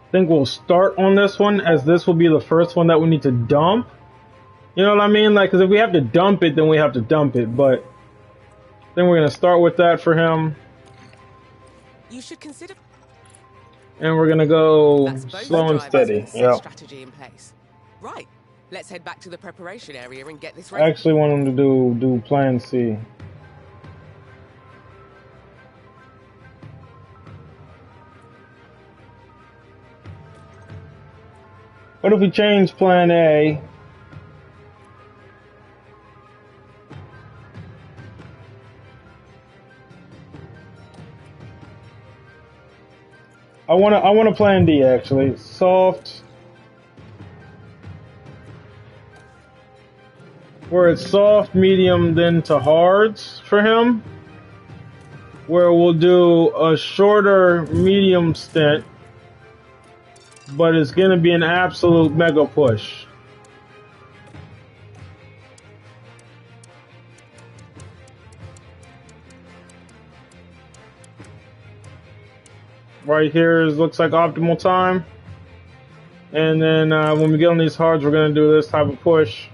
[SPEAKER 2] I think we'll start on this one, as this will be the first one that we need to dump. You know what I mean? Like, because if we have to dump it, then we have to dump it. But then we're gonna start with that for him,
[SPEAKER 3] You should consider.
[SPEAKER 2] and we're gonna go
[SPEAKER 3] That's both
[SPEAKER 2] slow and
[SPEAKER 3] drivers
[SPEAKER 2] steady.
[SPEAKER 3] with set
[SPEAKER 2] Yeah.
[SPEAKER 3] strategy in place. Right. Let's head back to the preparation area and get this
[SPEAKER 2] I
[SPEAKER 3] ready.
[SPEAKER 2] actually want him to do Plan C. What if we change Plan A? I want to Plan D actually. Soft. Where it's soft, medium, then to hards for him. Where we'll do a shorter medium stint, but it's going to be an absolute mega push. Right here looks like optimal time. And then when we get on these hards, we're going to do this type of push.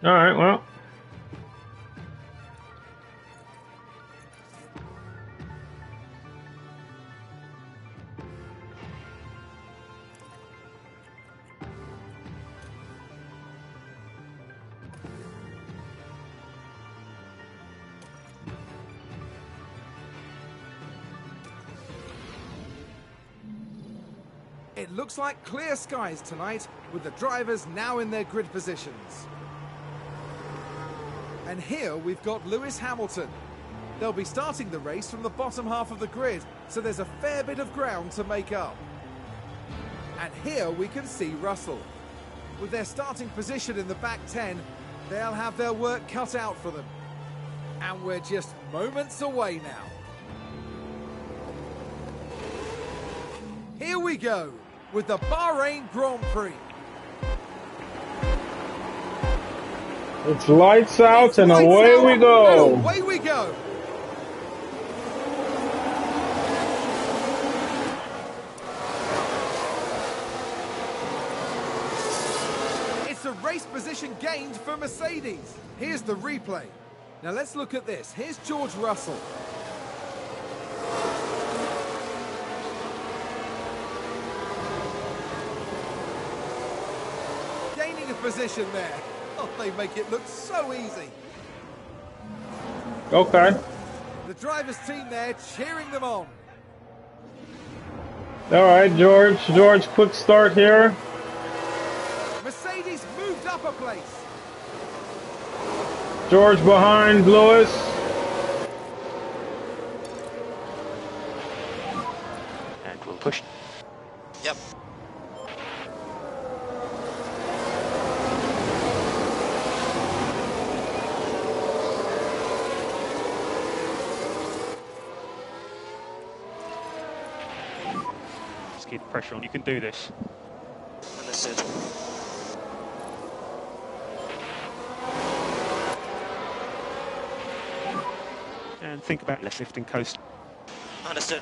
[SPEAKER 2] All right, well.
[SPEAKER 1] It looks like clear skies tonight, with the drivers now in their grid positions. And here we've got Lewis Hamilton. They'll be starting the race from the bottom half of the grid, so there's a fair bit of ground to make up. And here we can see Russell. With their starting position in the back 10, they'll have their work cut out for them. And we're just moments away now. Here we go, with the Bahrain Grand Prix.
[SPEAKER 2] It's lights out and away we go.
[SPEAKER 1] And away we go. It's a race position gained for Mercedes. Here's the replay. Now let's look at this. Here's George Russell. Gaining a position there. Oh, they make it look so easy.
[SPEAKER 2] Okay.
[SPEAKER 1] The driver's team there cheering them on.
[SPEAKER 2] All right, George. George, quick start here.
[SPEAKER 1] Mercedes moved up a place.
[SPEAKER 2] George behind Lewis.
[SPEAKER 4] push.
[SPEAKER 6] Yep.
[SPEAKER 4] Just keep the pressure on. You can do this.
[SPEAKER 6] Understood.
[SPEAKER 4] And think about left lifting coast.
[SPEAKER 6] Understood.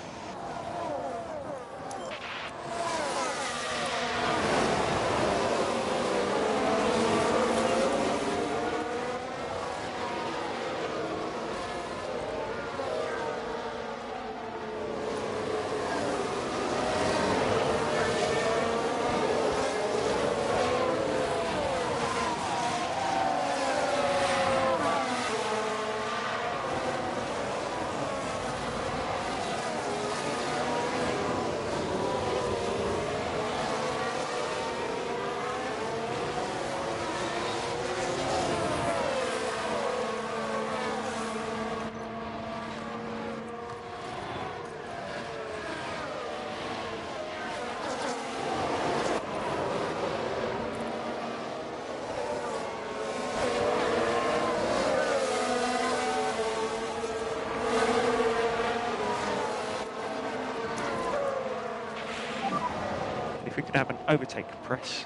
[SPEAKER 4] If we can have an overtake press.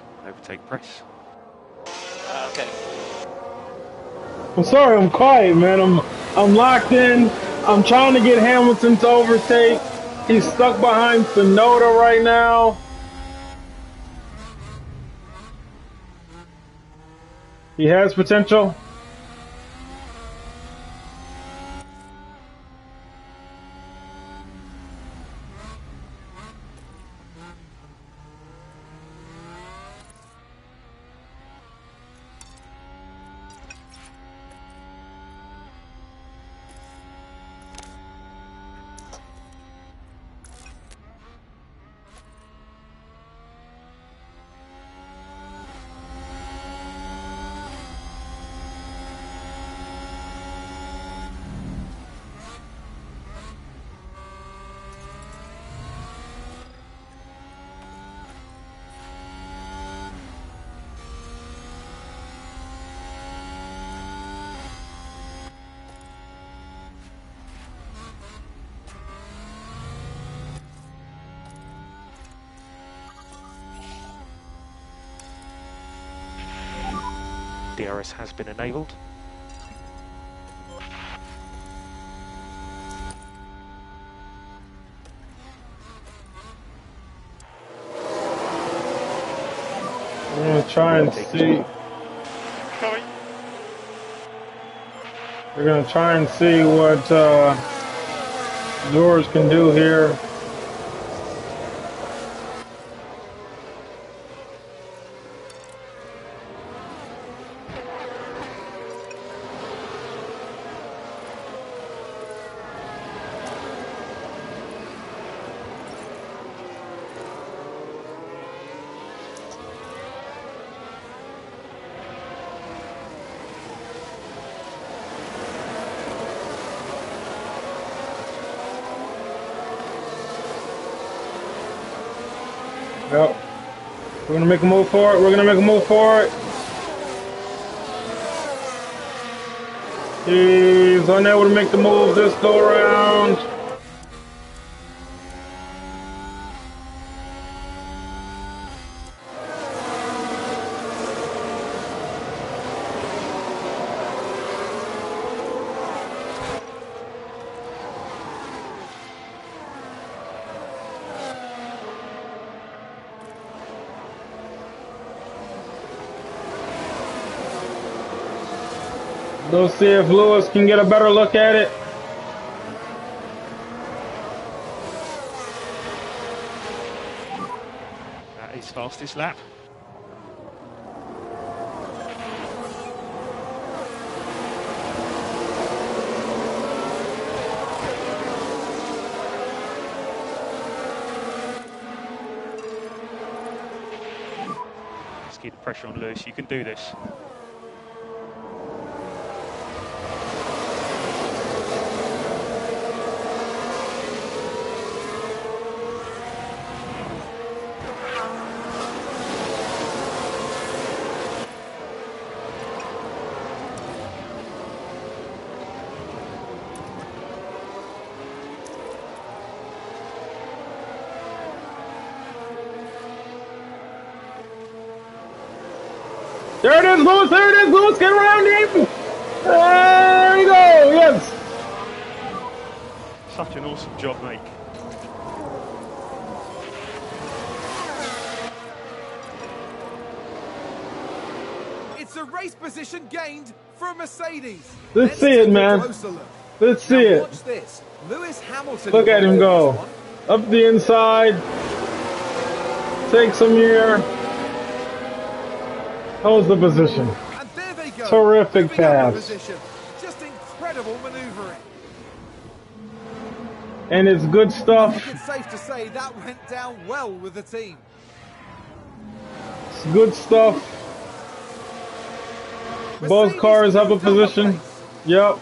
[SPEAKER 6] Okay.
[SPEAKER 2] I'm sorry, I'm quiet, man. I'm locked in. I'm trying to get Hamilton to overtake. He's stuck behind Sonoda right now. He has potential.
[SPEAKER 4] DRS has been enabled.
[SPEAKER 2] I'm gonna try and see. We're gonna try and see what George can do here. Yep. We're gonna make a move for it. He's unable to make the move this go around. Let's see if Lewis can get a better look at it.
[SPEAKER 4] That is fastest lap. Just keep the pressure on Lewis. You can do this.
[SPEAKER 2] There it is, Lewis. There it is, Lewis. Get around him. There you go. Yes.
[SPEAKER 4] Such an awesome job, mate.
[SPEAKER 1] It's a race position gained for Mercedes.
[SPEAKER 2] Let's see it,
[SPEAKER 1] take a
[SPEAKER 2] man.
[SPEAKER 1] closer look.
[SPEAKER 2] Let's see
[SPEAKER 1] Now
[SPEAKER 2] it.
[SPEAKER 1] watch this. Lewis Hamilton.
[SPEAKER 2] Look at him go.
[SPEAKER 1] This one.
[SPEAKER 2] Up the inside. Take some air. Holds the position.
[SPEAKER 1] And there they go.
[SPEAKER 2] Terrific
[SPEAKER 1] Moving up the
[SPEAKER 2] pass.
[SPEAKER 1] position. Just incredible maneuvering.
[SPEAKER 2] And it's good
[SPEAKER 1] I
[SPEAKER 2] stuff.
[SPEAKER 1] think it's safe to say that went down well with the team.
[SPEAKER 2] It's good stuff. Both
[SPEAKER 1] Mercedes
[SPEAKER 2] cars have a
[SPEAKER 1] moved up
[SPEAKER 2] position.
[SPEAKER 1] pace.
[SPEAKER 2] Yep.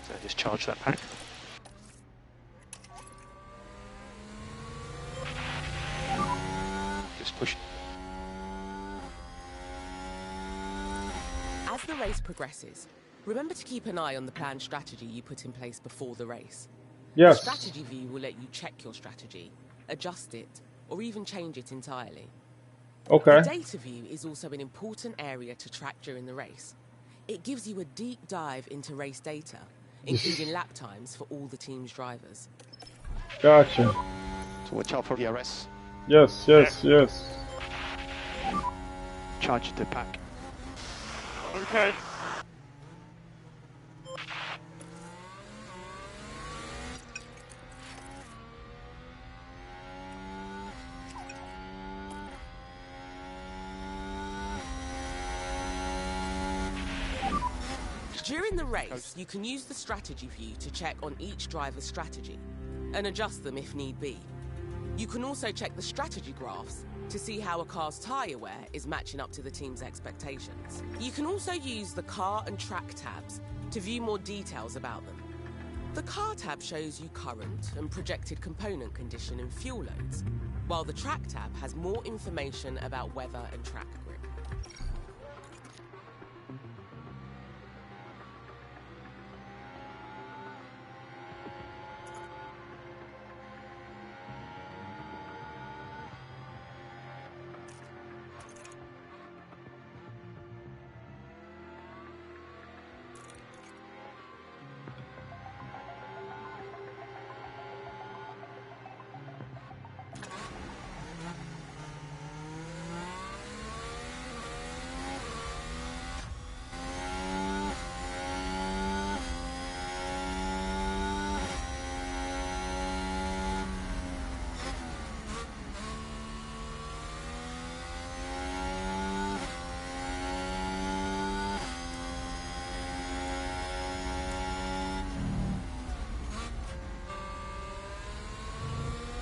[SPEAKER 4] So just charge that pack. Just push.
[SPEAKER 3] As the race progresses, remember to keep an eye on the planned strategy you put in place before the race.
[SPEAKER 2] Yes.
[SPEAKER 3] The strategy view will let you check your strategy, adjust it, or even change it entirely.
[SPEAKER 2] Okay.
[SPEAKER 3] The data view is also an important area to track during the race. It gives you a deep dive into race data, including lap times for all the team's drivers.
[SPEAKER 2] Gotcha.
[SPEAKER 4] So watch out for DRS.
[SPEAKER 2] Yes, yes, yes.
[SPEAKER 4] Charge the pack. Okay.
[SPEAKER 3] During the race, you can use the strategy view to check on each driver's strategy and adjust them if need be. You can also check the strategy graphs to see how a car's tyre wear is matching up to the team's expectations. You can also use the car and track tabs to view more details about them. The car tab shows you current and projected component condition and fuel loads, while the track tab has more information about weather and track grip.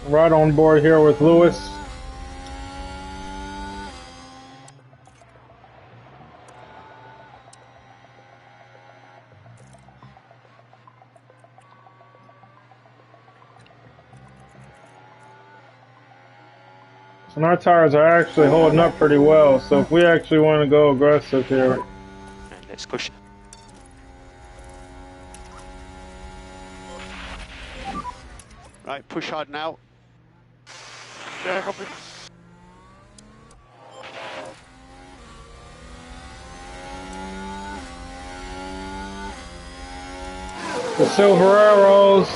[SPEAKER 2] Right on board here with Lewis. And our tires are actually holding up pretty well, so if we actually want to go aggressive here.
[SPEAKER 4] And let's push. Right, push hard now. Yeah, copy.
[SPEAKER 2] The Silver Arrows.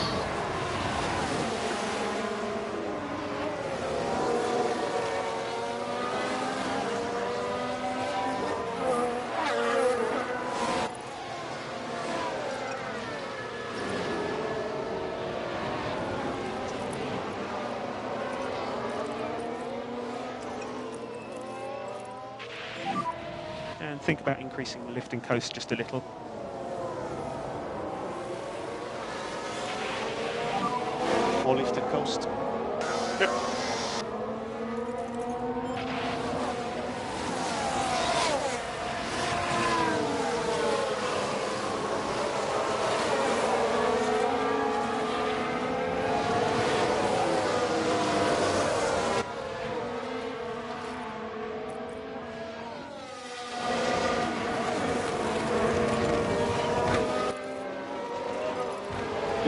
[SPEAKER 4] And think about increasing the lift and coast just a little. More lift and coast. Yep.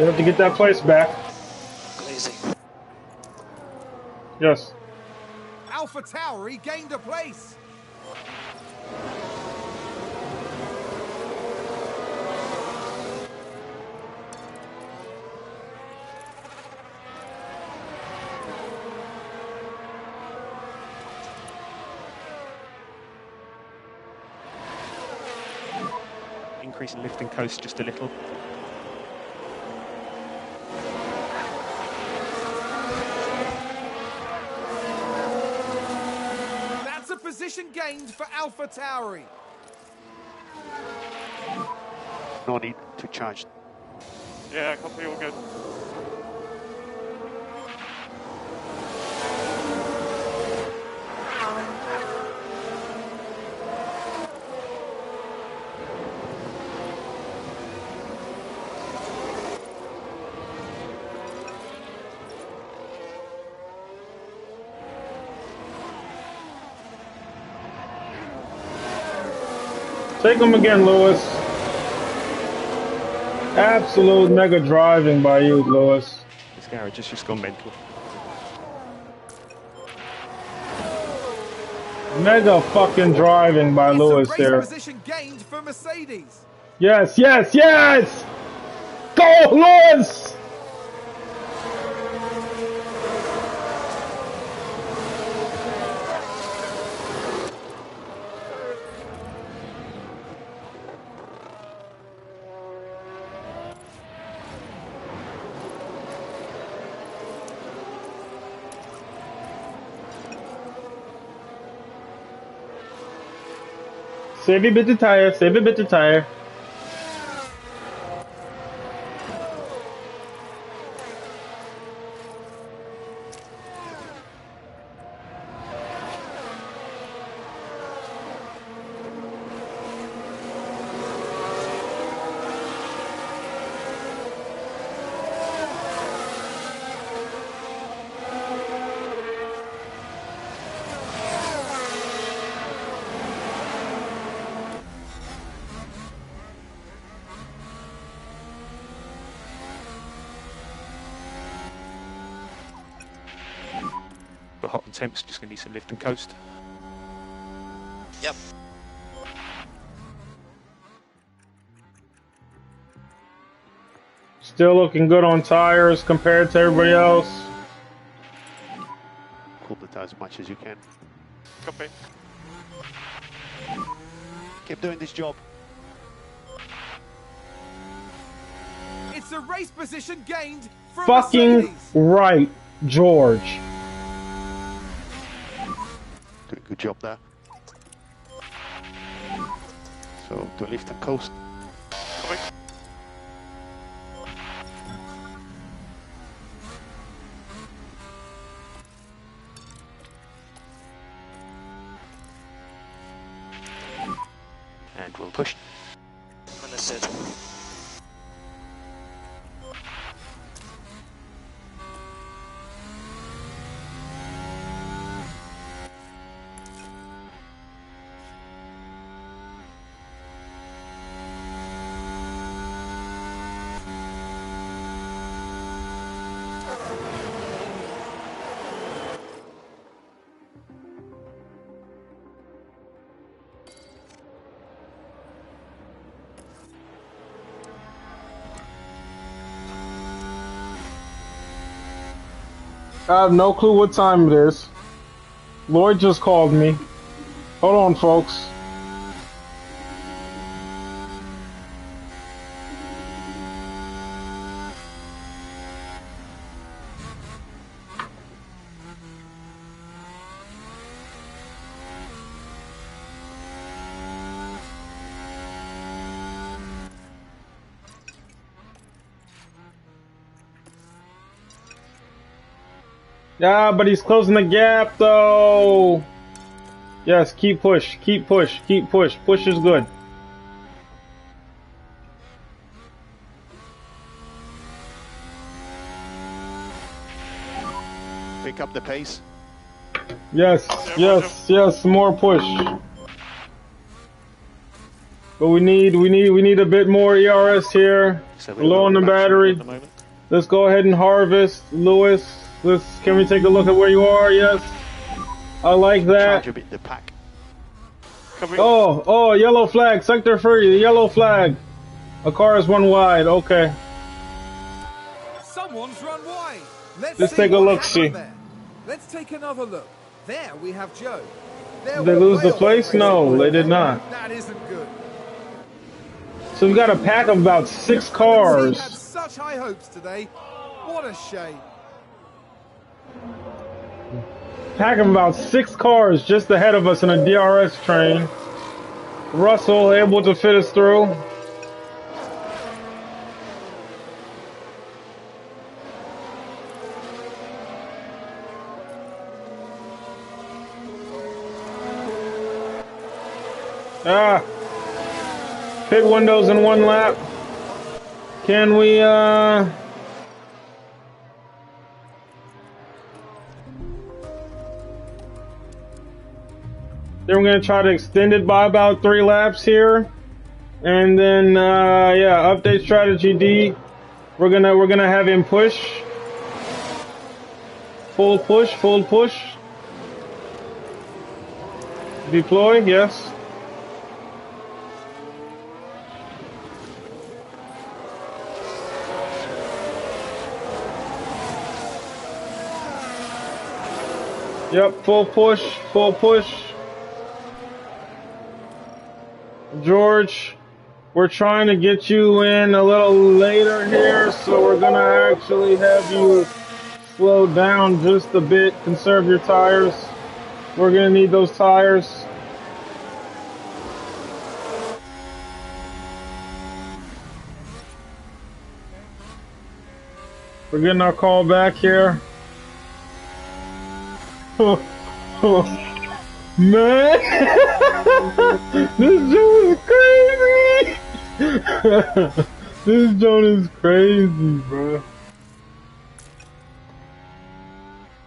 [SPEAKER 2] You have to get that place back.
[SPEAKER 6] Easy.
[SPEAKER 2] Yes.
[SPEAKER 1] Alpha Tauri gained a place.
[SPEAKER 4] Increase in lift and coast just a little.
[SPEAKER 1] That's a position gained for Alpha Tauri.
[SPEAKER 4] No need to charge. Yeah, copy, all good.
[SPEAKER 2] Take him again, Lewis. Absolute mega driving by you, Lewis.
[SPEAKER 4] This garage has just gone mental.
[SPEAKER 2] Mega fucking driving by Lewis
[SPEAKER 1] It's a race
[SPEAKER 2] there.
[SPEAKER 1] position gained for Mercedes.
[SPEAKER 2] Yes, yes, yes! Go, Lewis! Save a bit of tire, save a bit of tire.
[SPEAKER 4] But hot and temps, just going to need some lift and coast.
[SPEAKER 6] Yep.
[SPEAKER 2] Still looking good on tires compared to everybody else.
[SPEAKER 4] Cool the tires as much as you can. Copy. Keep doing this job.
[SPEAKER 1] It's a race position gained for
[SPEAKER 2] Fucking
[SPEAKER 1] Mercedes.
[SPEAKER 2] right, George.
[SPEAKER 4] Doing a good job there. So, do a lift and coast. Copy. And we'll push.
[SPEAKER 6] Understood.
[SPEAKER 2] I have no clue what time it is. Lloyd just called me. Hold on, folks. Yeah, but he's closing the gap, though. Yes, keep push, keep push, keep push. Push is good.
[SPEAKER 4] Pick up the pace.
[SPEAKER 2] Yes, yes, yes, more push. But we need a bit more ERS here.
[SPEAKER 4] So
[SPEAKER 2] Low on the battery.
[SPEAKER 4] at the moment.
[SPEAKER 2] Let's go ahead and harvest, Lewis. Can we take a look at where you are? Yes. I like that.
[SPEAKER 4] Charge a bit the pack. Covering.
[SPEAKER 2] Oh, yellow flag, sector free, yellow flag. A car is one wide, okay.
[SPEAKER 1] Someone's run wide. Let's
[SPEAKER 2] Let's
[SPEAKER 1] see
[SPEAKER 2] take a
[SPEAKER 1] what
[SPEAKER 2] look,
[SPEAKER 1] happened
[SPEAKER 2] see.
[SPEAKER 1] there. Let's take another look. There we have Joe.
[SPEAKER 2] Did they lose the place? No, they did not.
[SPEAKER 1] That isn't good.
[SPEAKER 2] So we got a pack of about 6
[SPEAKER 1] The team
[SPEAKER 2] cars.
[SPEAKER 1] had such high hopes today. What a shame.
[SPEAKER 2] Pack of about 6 cars just ahead of us in a DRS train. Russell able to fit us through. Pit windows in 1 lap. Can we, Then we're gonna try to extend it by about 3 laps here. And then, yeah, update strategy D. We're gonna have him push. Full push, full push. Deploy, yes. Yep, full push, full push. George, we're trying to get you in a little later here, so we're gonna actually have you slow down just a bit, conserve your tires. We're gonna need those tires. We're getting our call back here. Man, this joint is crazy. This joint is crazy, bro.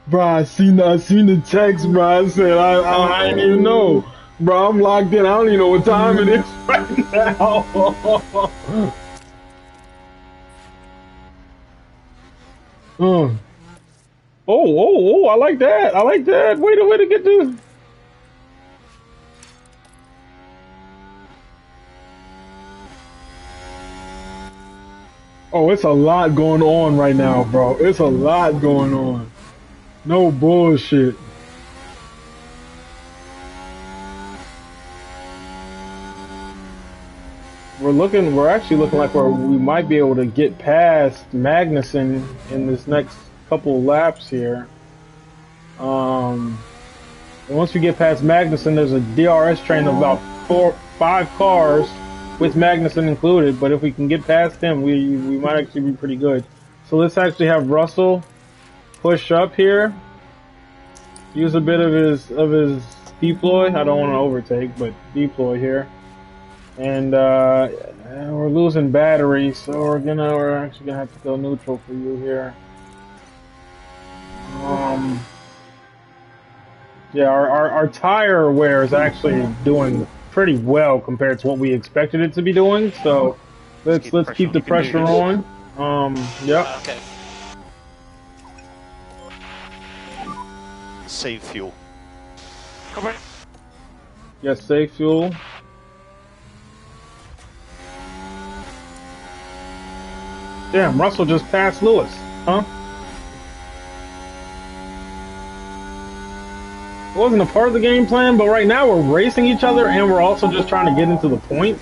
[SPEAKER 2] Bro, I seen the text, bro. I said I didn't even know, bro. I'm locked in. I don't even know what time it is right now. Oh, I like that. I like that. Way to get this. Oh, it's a lot going on right now, bro. It's a lot going on. No bullshit. We're actually looking like we might be able to get past Magnussen in this next couple laps here. And once we get past Magnussen, there's a DRS train of about 5 cars with Magnussen included, but if we can get past him, we might actually be pretty good. So let's actually have Russell push up here, use a bit of his deploy. I don't want to overtake, but deploy here. And we're losing battery, so we're actually gonna have to go neutral for you here. Yeah, our tire wear is actually doing pretty well compared to what we expected it to be doing. So let's keep the pressure on. Yep.
[SPEAKER 6] Okay.
[SPEAKER 4] Save fuel.
[SPEAKER 2] Yes, save fuel. Damn, Russell just passed Lewis, huh? It wasn't a part of the game plan, but right now we're racing each other and we're also just trying to get into the points.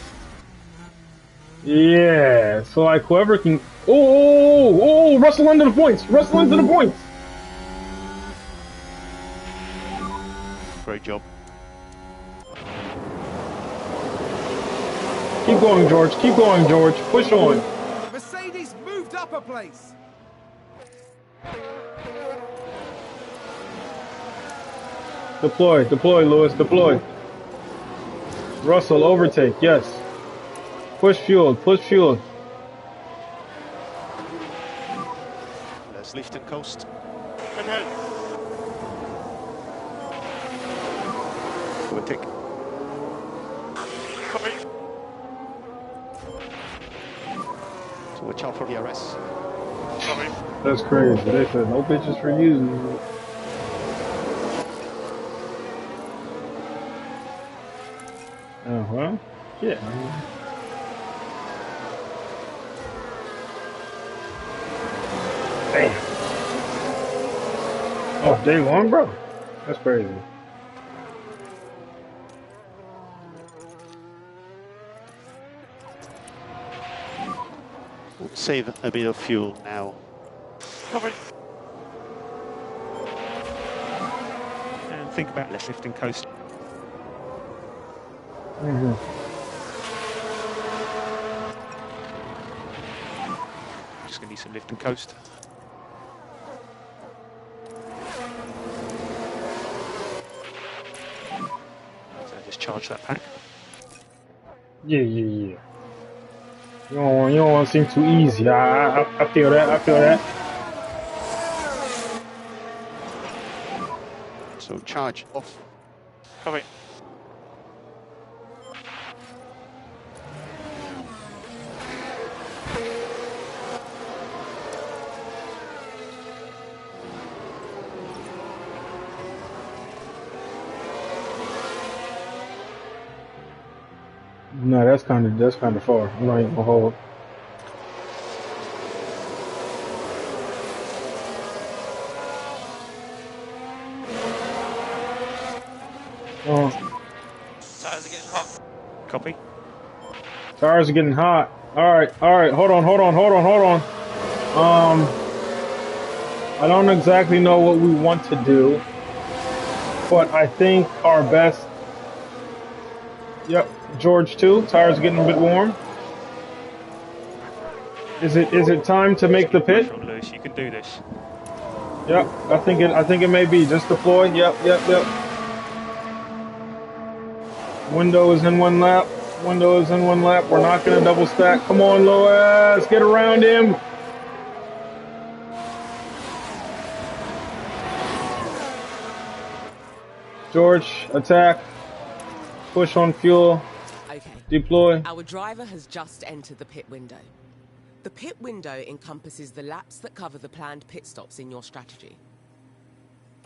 [SPEAKER 2] Yeah, so like whoever can... Oh, Russell into the points! Russell into the points!
[SPEAKER 4] Great job.
[SPEAKER 2] Keep going, George. Keep going, George. Push on.
[SPEAKER 1] Mercedes moved up a place.
[SPEAKER 2] Deploy, Lewis, deploy. Russell, overtake, yes. Push fuel, push fuel.
[SPEAKER 4] Let's lift and coast. Overtake. watch out for DRS. Sorry.
[SPEAKER 2] That's crazy. They said no bitches for using it. Oh, well, yeah. Damn. Oh, day one, bro. That's crazy.
[SPEAKER 4] Save a bit of fuel now. Cover. And think about left lifting coast. Just gonna need some lift and coast. So just charge that pack.
[SPEAKER 2] Yeah. You don't want to seem too easy. I feel that. I feel that.
[SPEAKER 4] So charge off. Cover.
[SPEAKER 2] No, that's kind of far. I'm not even gonna hold.
[SPEAKER 6] Tires are getting hot.
[SPEAKER 4] Copy.
[SPEAKER 2] Tires are getting hot. All right. Hold on. I don't exactly know what we want to do, but I think our best. Yep, George too. Tires getting a bit warm. Is it time to make the pit?
[SPEAKER 4] Lewis, you can do this.
[SPEAKER 2] Yep, I think it may be. Just deploy. Yep. Window is in one lap. We're not gonna double stack. Come on, Lewis, get around him. George, attack. Push on fuel.
[SPEAKER 3] Okay.
[SPEAKER 2] Deploy.
[SPEAKER 3] Our driver has just entered the pit window. The pit window encompasses the laps that cover the planned pit stops in your strategy.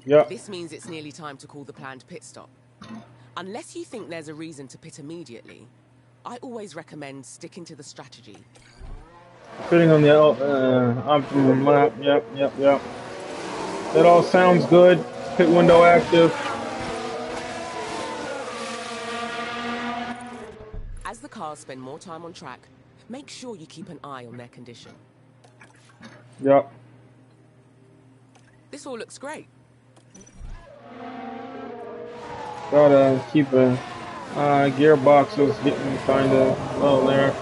[SPEAKER 2] Yep.
[SPEAKER 3] This means it's nearly time to call the planned pit stop. Unless you think there's a reason to pit immediately, I always recommend sticking to the strategy.
[SPEAKER 2] Fitting on the optimum lap. Yep. That all sounds good. Pit window active.
[SPEAKER 3] As the cars spend more time on track, make sure you keep an eye on their condition.
[SPEAKER 2] Yep.
[SPEAKER 3] This all looks great.
[SPEAKER 2] Gotta keep a gearbox is getting kind of low there.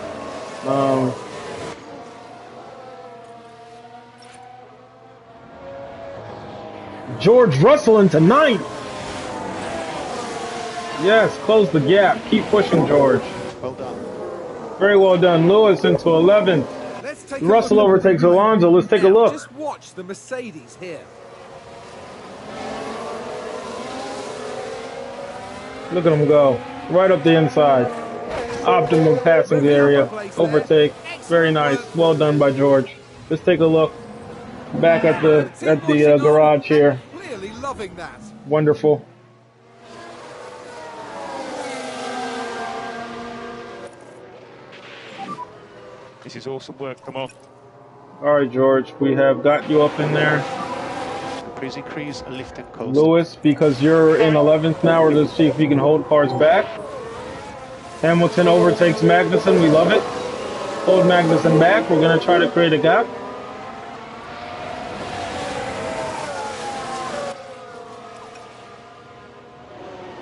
[SPEAKER 2] George Russell into 9th. Yes, close the gap. Keep pushing, George.
[SPEAKER 4] Well done.
[SPEAKER 2] Very well done. Lewis into 11th.
[SPEAKER 1] Let's take
[SPEAKER 2] Russell
[SPEAKER 1] a look at the
[SPEAKER 2] overtakes
[SPEAKER 1] replay.
[SPEAKER 2] Alonso. Let's take a
[SPEAKER 1] Now,
[SPEAKER 2] look.
[SPEAKER 1] Just watch the Mercedes here.
[SPEAKER 2] Look at him go. Right up the inside. Optimum passing area. Overtake. Very nice. Well done by George. Let's take a look back at the garage here.
[SPEAKER 1] Clearly loving that.
[SPEAKER 2] Wonderful.
[SPEAKER 4] This is awesome work. Come on.
[SPEAKER 2] All right, George. We have got you up in there.
[SPEAKER 4] Please increase lift and coast.
[SPEAKER 2] Lewis, because you're in 11th now, we're going to see if we can hold cars back. Hamilton overtakes Magnussen. We love it. Hold Magnussen back. We're going to try to create a gap.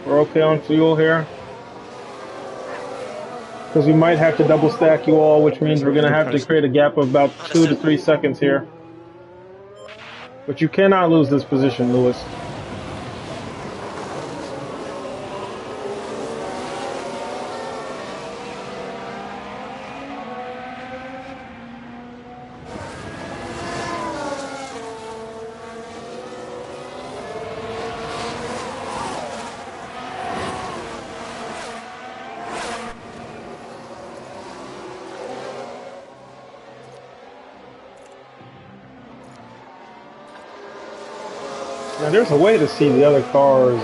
[SPEAKER 2] We're okay on fuel here. Because we might have to double stack you all, which means we're going to have to create a gap of about 2 to 3 seconds here. But you cannot lose this position, Lewis. Now, there's a way to see the other car's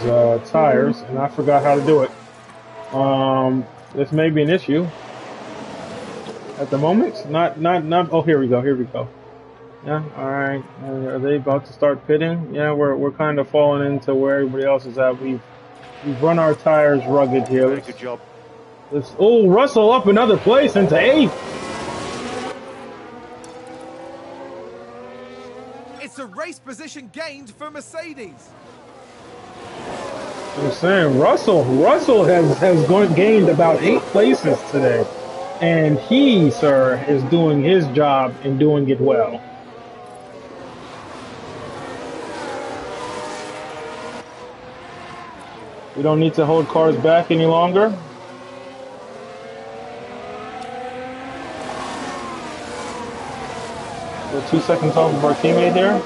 [SPEAKER 2] tires, and I forgot how to do it. This may be an issue at the moment. Not. Oh, here we go. Here we go. Yeah. All right. Are they about to start pitting? Yeah. We're kind of falling into where everybody else is at. We've run our tires rugged here.
[SPEAKER 4] Very good job.
[SPEAKER 2] Oh, Russell up another place into 8th.
[SPEAKER 1] It's a race position gained for Mercedes.
[SPEAKER 2] I'm saying Russell has gained about 8 places today, and he, sir, is doing his job and doing it well. We don't need to hold cars back any longer. We're 2 seconds off of our teammate here.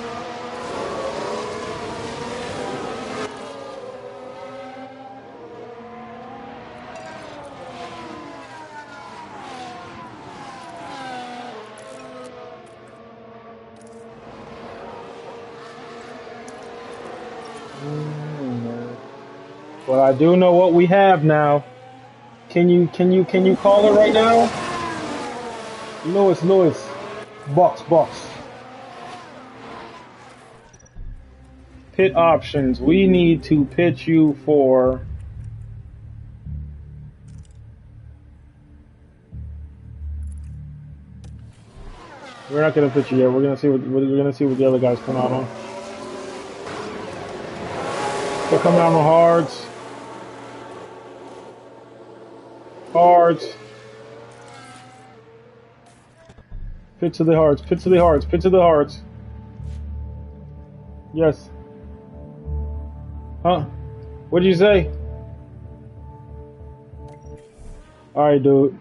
[SPEAKER 2] But I do know what we have now. Can you call it right now? Lewis. Box. Pit options. We need to pit you for... We're not gonna pit you yet. We're gonna see what the other guys come out on. They're coming out on hards. Pit to the hards. Yes. Huh? What'd you say? Alright, dude.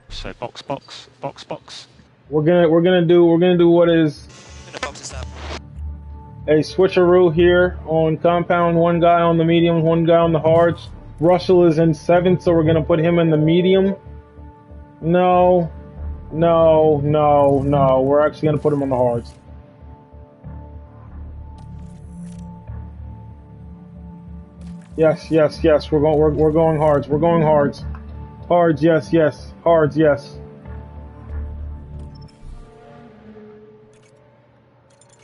[SPEAKER 4] So box.
[SPEAKER 2] We're gonna do what is a switcheroo here on compound. One guy on the medium, one guy on the hards. Russell is in 7th, so we're gonna put him in the medium. No. We're actually gonna put him on the hards. Yes. We're going hards. Hards, yes. Hards, yes.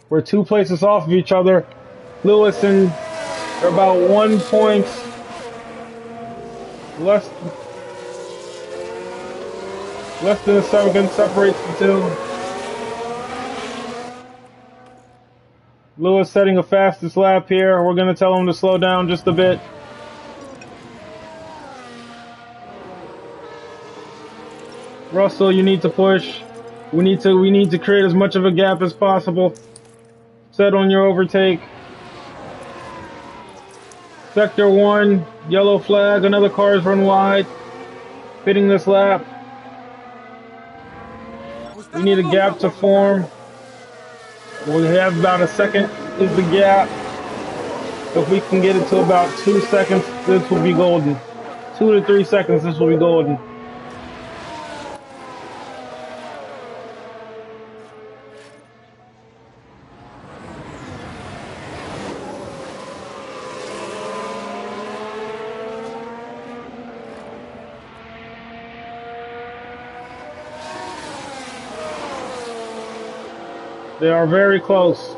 [SPEAKER 2] We're 2 places off of each other. Lewis and they're about 1 point less than a second separates the two. Lewis setting a fastest lap here. We're gonna tell him to slow down just a bit. Russell, you need to push. We need to create as much of a gap as possible. Set on your overtake. Sector 1, yellow flag, another car is run wide. Pitting this lap. We need a gap to form. We have about a second is the gap. If we can get it to about 2 seconds, this will be golden. 2 to 3 seconds, this will be golden. They are very close.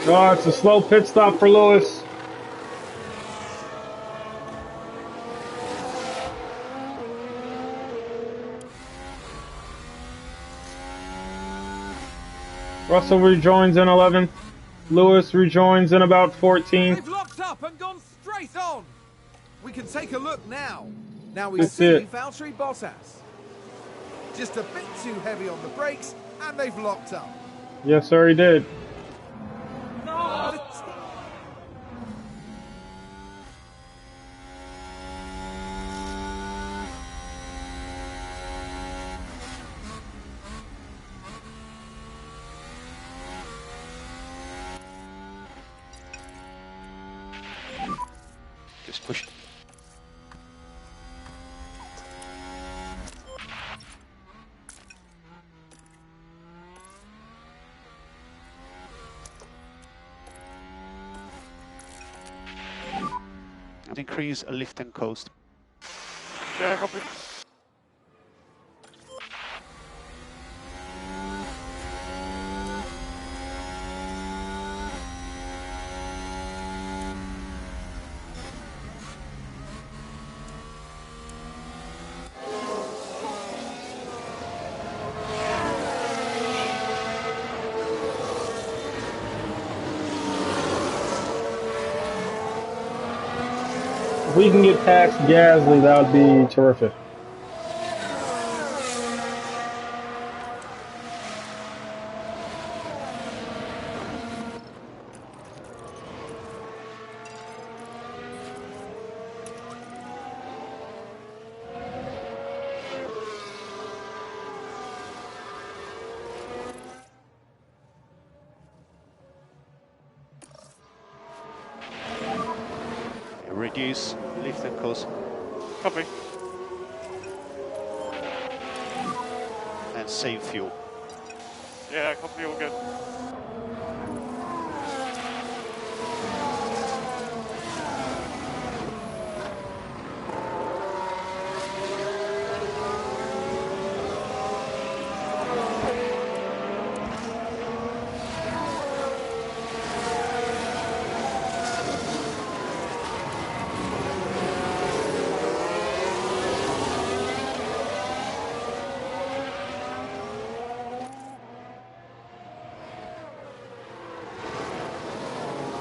[SPEAKER 2] Oh, it's a slow pit stop for Lewis. Russell rejoins in 11th. Lewis rejoins in about 14th.
[SPEAKER 1] They've locked up and gone straight on. We can take a look now. Now we
[SPEAKER 2] That's
[SPEAKER 1] see
[SPEAKER 2] it.
[SPEAKER 1] Valtteri Bottas. Just a bit too heavy on the brakes, and they've locked up.
[SPEAKER 2] Yes, sir, he did.
[SPEAKER 4] push. And increase lift and coast.
[SPEAKER 7] Yeah, copy.
[SPEAKER 2] If we can get past Gasly, that would be terrific.
[SPEAKER 4] Reduce lift and coast.
[SPEAKER 7] Copy.
[SPEAKER 4] And save fuel.
[SPEAKER 7] Yeah, copy, all good.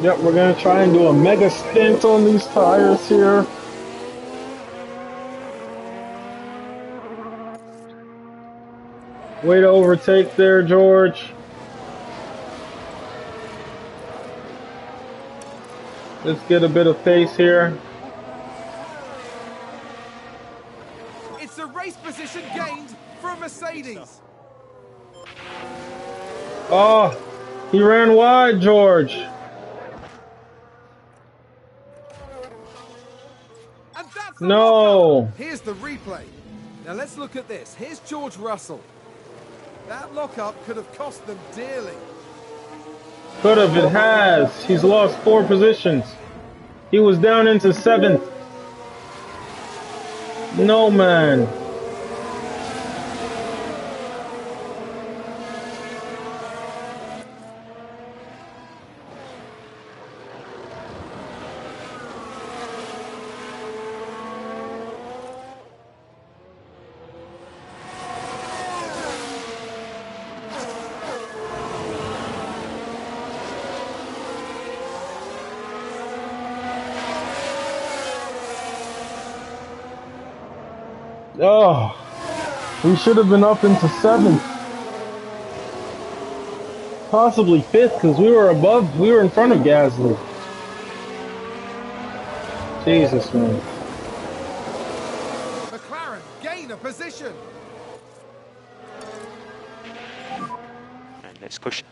[SPEAKER 2] Yep, we're gonna try and do a mega stint on these tires here. Way to overtake there, George. Let's get a bit of pace here.
[SPEAKER 1] It's a race position gained for a Mercedes.
[SPEAKER 2] Oh, he ran wide, George.
[SPEAKER 1] And that's the
[SPEAKER 2] No.
[SPEAKER 1] lockup. Here's the replay. Now let's look at this. Here's George Russell. That lockup could have cost them dearly.
[SPEAKER 2] Could have, it has. He's lost 4 positions. He was down into 7th. No, man. Oh, we should have been up into 7th. Possibly 5th, because we were in front of Gasly. Jesus, man.
[SPEAKER 1] McLaren gain a position.
[SPEAKER 4] And let's push.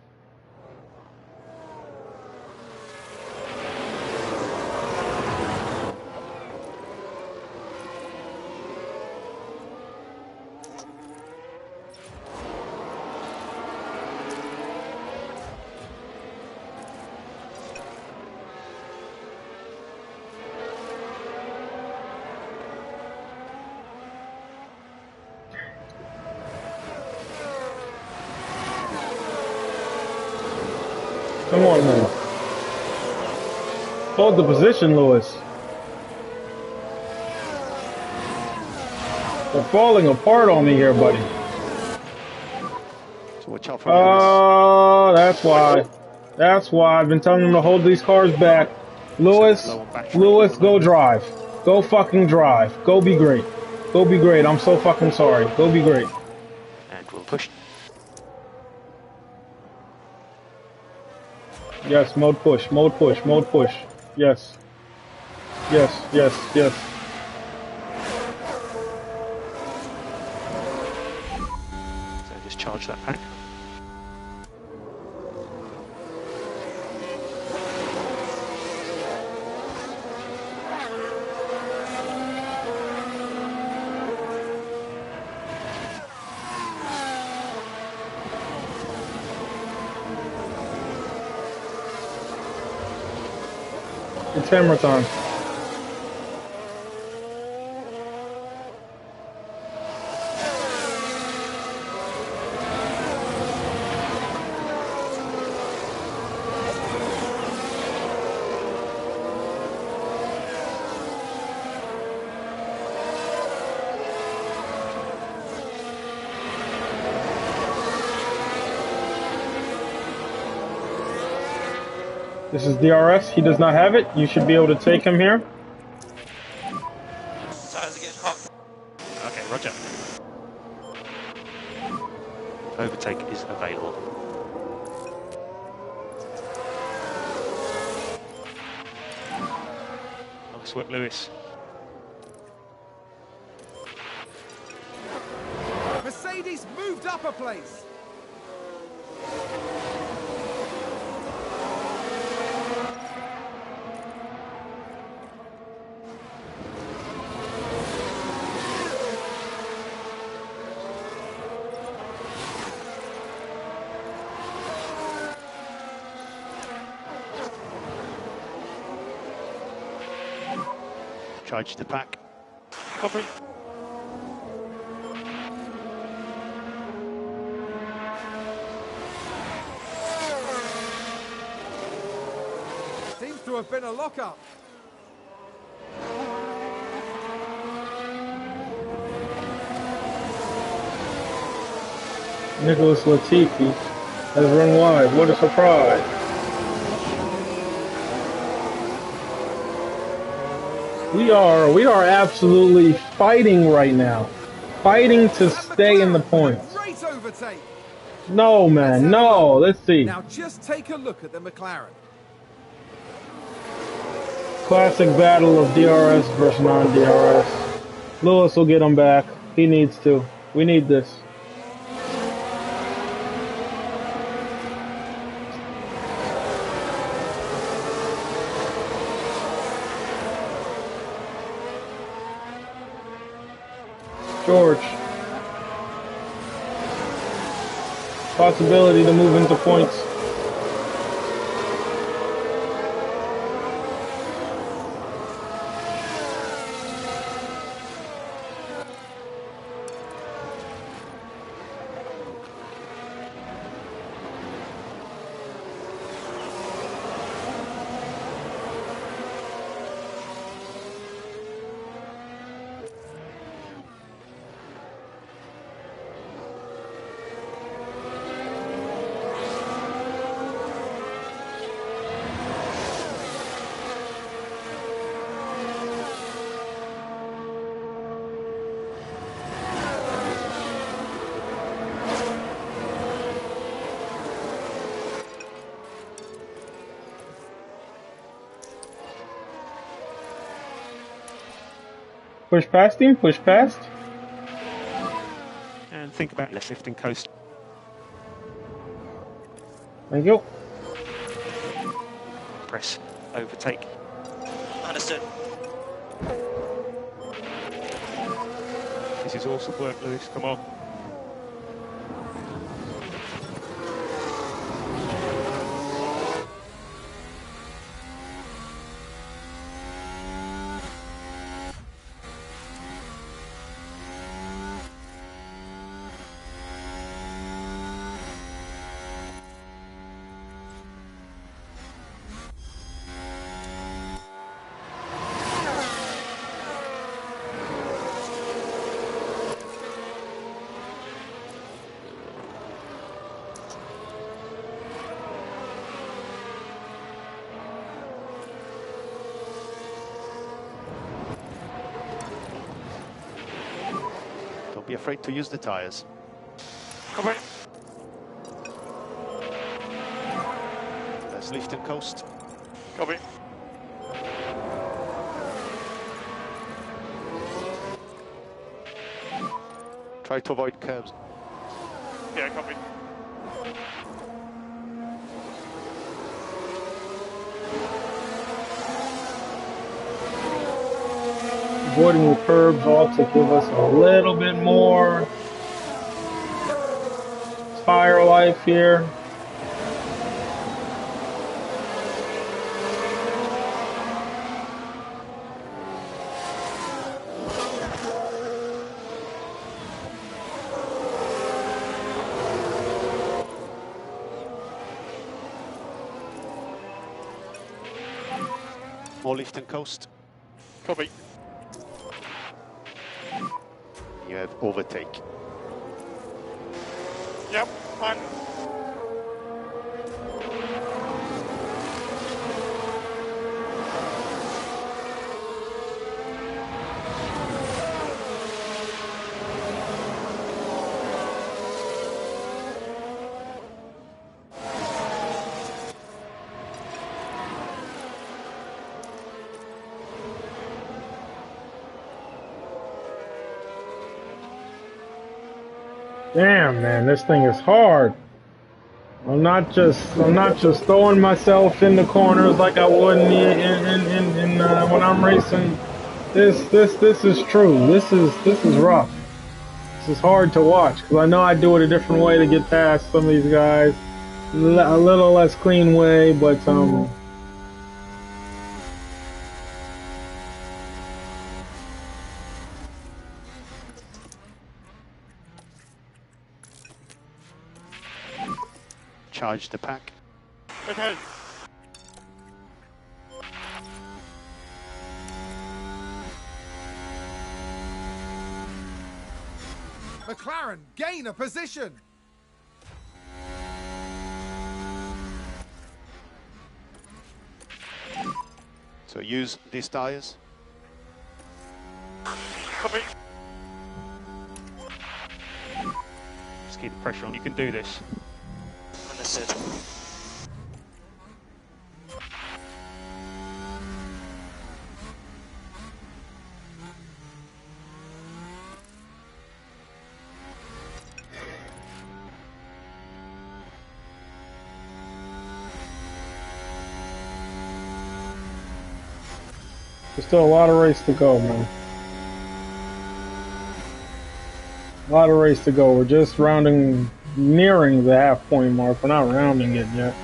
[SPEAKER 2] Come on, man. Hold the position, Lewis. They're falling apart on me here, buddy.
[SPEAKER 4] So watch out for Lewis.
[SPEAKER 2] That's why. That's why I've been telling them to hold these cars back. Lewis, Lewis, go drive. Go fucking drive. Go be great. Go be great. I'm so fucking sorry. Go be great.
[SPEAKER 4] And we'll push.
[SPEAKER 2] Yes, mode push, mode push, mode push. Yes. Yes, yes, yes.
[SPEAKER 4] So just charge that pack.
[SPEAKER 2] It's hammer time. This is DRS. He does not have it. You should be able to take him here.
[SPEAKER 6] Tires are getting hot.
[SPEAKER 4] Okay, roger. Overtake is available. Nice work, Lewis.
[SPEAKER 1] Mercedes moved up a place.
[SPEAKER 4] Charge the pack.
[SPEAKER 7] Copy.
[SPEAKER 1] Seems to have been a lockup.
[SPEAKER 2] Nicholas Latifi has run wide. What a surprise. We are absolutely fighting right now. Fighting to stay in the points.
[SPEAKER 1] Great overtake.
[SPEAKER 2] No, man, no. Let's see.
[SPEAKER 1] Now just take a look at the McLaren.
[SPEAKER 2] Classic battle of DRS versus non-DRS. Lewis will get him back. He needs to. We need this. George. Possibility to move into points. Push past him, push past.
[SPEAKER 4] And think about left lifting coast.
[SPEAKER 2] Thank you.
[SPEAKER 4] Press overtake.
[SPEAKER 6] Understood.
[SPEAKER 4] This is awesome work, Lewis. Come on.
[SPEAKER 8] Don't be afraid to use the tires.
[SPEAKER 7] Copy.
[SPEAKER 8] Let's lift and coast.
[SPEAKER 7] Copy.
[SPEAKER 8] Try to avoid curbs.
[SPEAKER 7] Yeah, copy.
[SPEAKER 2] Avoiding the curbs ought to give us a little bit more tire life here.
[SPEAKER 8] More lift and coast.
[SPEAKER 7] Copy.
[SPEAKER 8] You have overtake.
[SPEAKER 7] Yep, fine.
[SPEAKER 2] Damn, man, this thing is hard. I'm not just throwing myself in the corners like I would when I'm racing. This is true. This is rough. This is hard to watch because I know I do it a different way to get past some of these guys, a little less clean way, but
[SPEAKER 8] Charge the pack.
[SPEAKER 7] Okay.
[SPEAKER 1] McLaren gain a position.
[SPEAKER 8] So use these tyres.
[SPEAKER 7] Copy.
[SPEAKER 4] Just keep the pressure on. You can do this.
[SPEAKER 6] Understood.
[SPEAKER 2] there's still a lot of race to go, man. A lot of race to go. We're just nearing the half-point mark. We're not rounding it yet.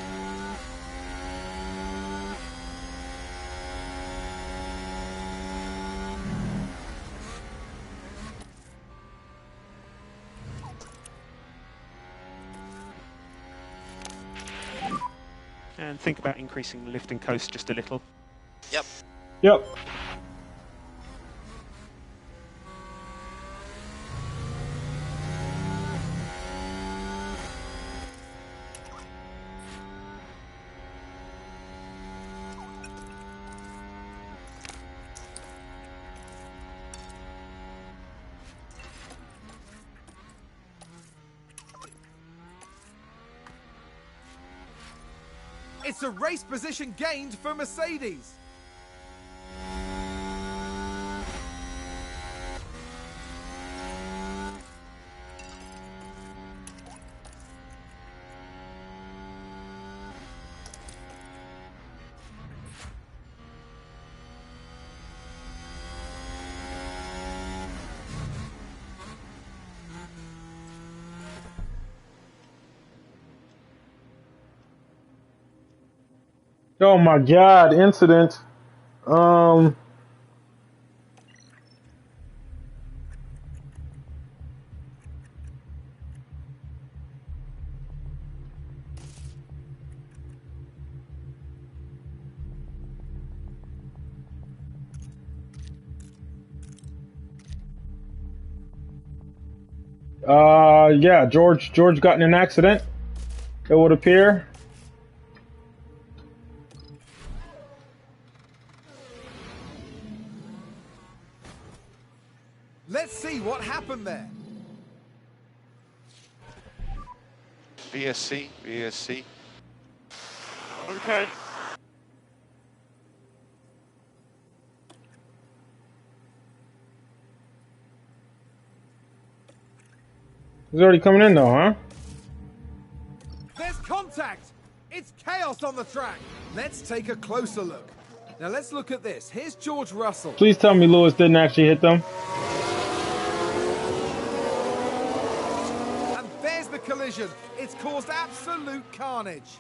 [SPEAKER 4] And think about increasing the lift and coast just a little.
[SPEAKER 6] Yep.
[SPEAKER 2] Yep.
[SPEAKER 1] It's a race position gained for Mercedes.
[SPEAKER 2] Oh my God, incident. Yeah, George got in an accident, it would appear.
[SPEAKER 1] Let's see what happened there.
[SPEAKER 8] VSC, VSC.
[SPEAKER 7] Okay.
[SPEAKER 2] He's already coming in though, huh?
[SPEAKER 1] There's contact. It's chaos on the track. Let's take a closer look. Now let's look at this. Here's George Russell.
[SPEAKER 2] Please tell me Lewis didn't actually hit them.
[SPEAKER 1] And there's the collision. It's caused absolute carnage.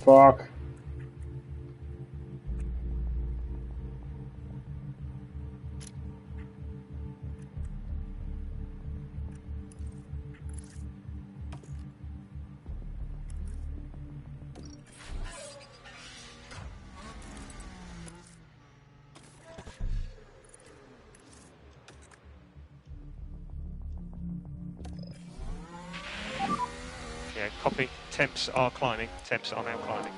[SPEAKER 2] Fuck.
[SPEAKER 4] Yeah, copy. Temps are climbing. Temps are now climbing.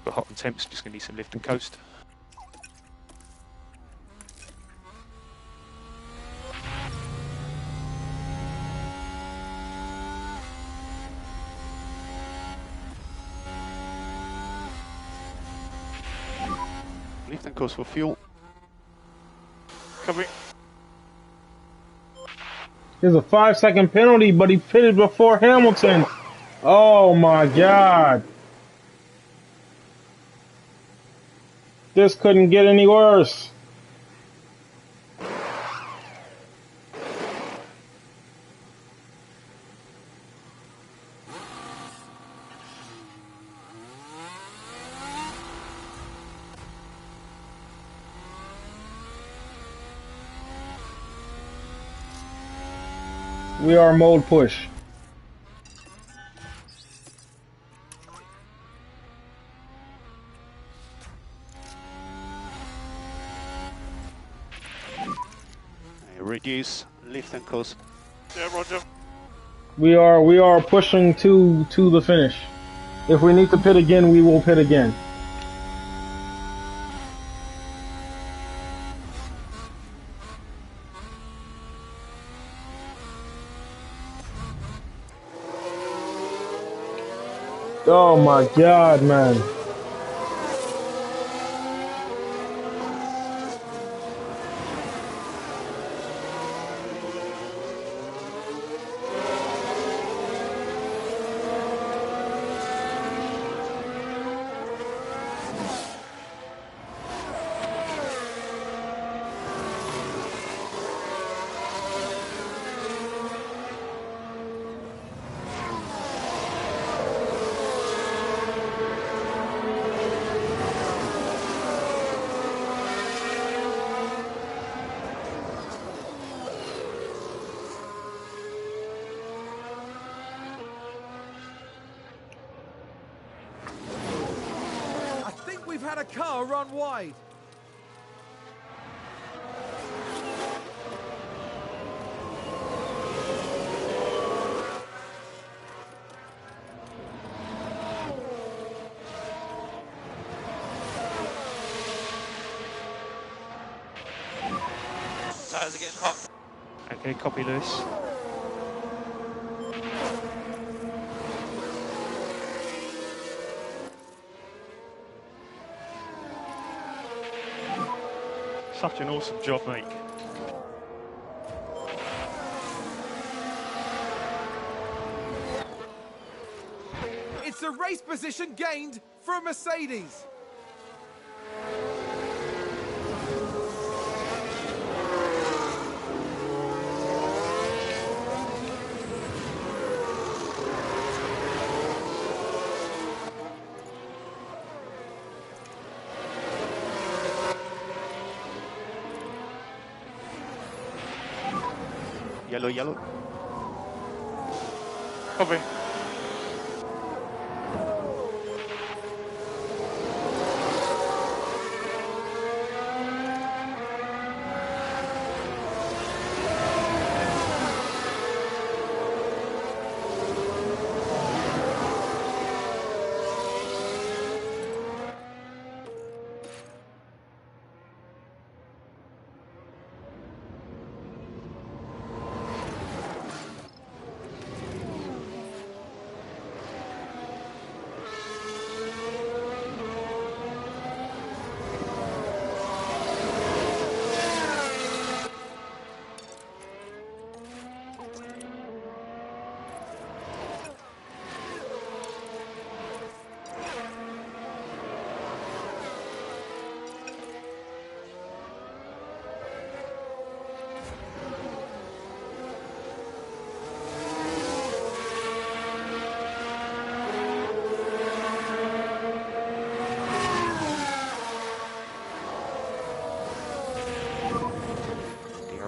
[SPEAKER 4] But hot and temps, just going to need some lift and coast.
[SPEAKER 8] Lift and coast for fuel.
[SPEAKER 7] Copy.
[SPEAKER 2] There's a 5-second penalty, but he pitted before Hamilton. Oh my god. This couldn't get any worse. We are mode push.
[SPEAKER 8] Reduce lift and coast.
[SPEAKER 7] Yeah, roger.
[SPEAKER 2] We are pushing to the finish. If we need to pit again, we will pit again. Oh my god, man.
[SPEAKER 1] I think we've had a car run wide.
[SPEAKER 6] Tires are getting hot.
[SPEAKER 4] Okay, copy, Lewis. Such an awesome job, mate.
[SPEAKER 1] It's a race position gained for Mercedes.
[SPEAKER 8] Yellow, yellow.
[SPEAKER 7] Copy.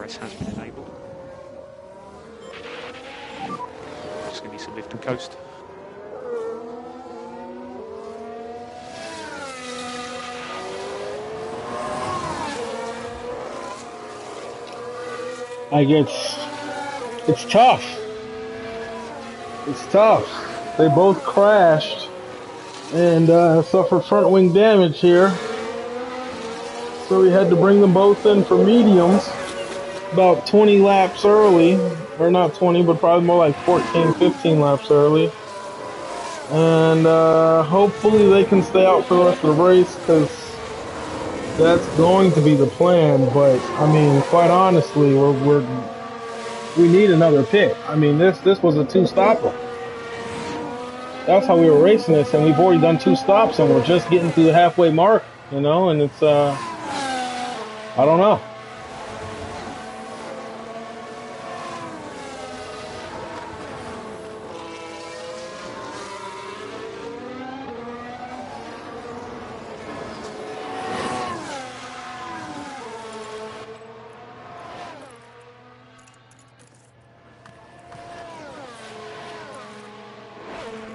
[SPEAKER 4] DRS has been enabled. Just going to be some lift and coast.
[SPEAKER 2] Like it's tough. It's tough. They both crashed and suffered front wing damage here. So we had to bring them both in for mediums about 20 laps early. Or not 20, but probably more like 14, 15 laps early. And hopefully they can stay out for the rest of the race, because that's going to be the plan. But I mean, quite honestly, we need another pit. I mean, this was a two-stopper. That's how we were racing this, and we've already done 2 stops, and we're just getting to the halfway mark, you know. And it's I don't know.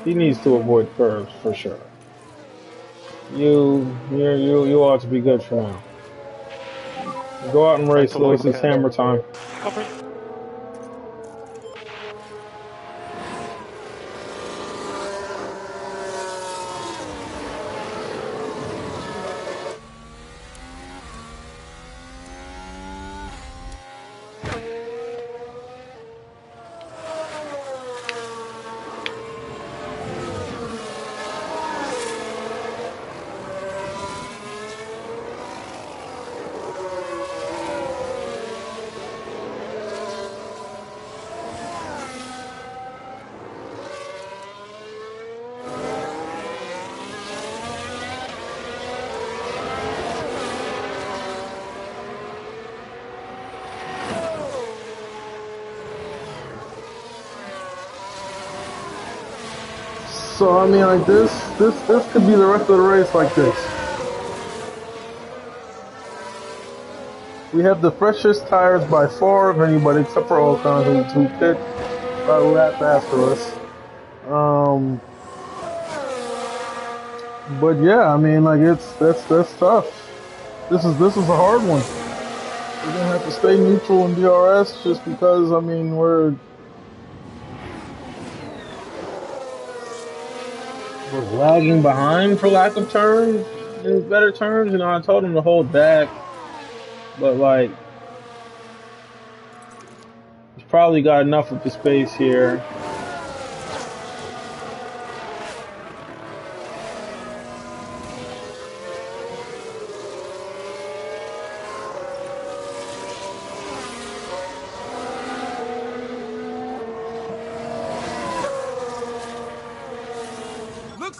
[SPEAKER 2] He needs to avoid curves for sure. You ought to be good for now. Go out and race, Lewis. It's hammer time.
[SPEAKER 7] Copy.
[SPEAKER 2] So I mean, like this could be the rest of the race like this. We have the freshest tires by far of anybody except for Ocon, who pit about a lap after us. But yeah, I mean, like that's tough. This is a hard one. We're gonna have to stay neutral in DRS just because, I mean, we're lagging behind, for lack of terms, in better terms. You know, I told him to hold back, but like, he's probably got enough of the space here.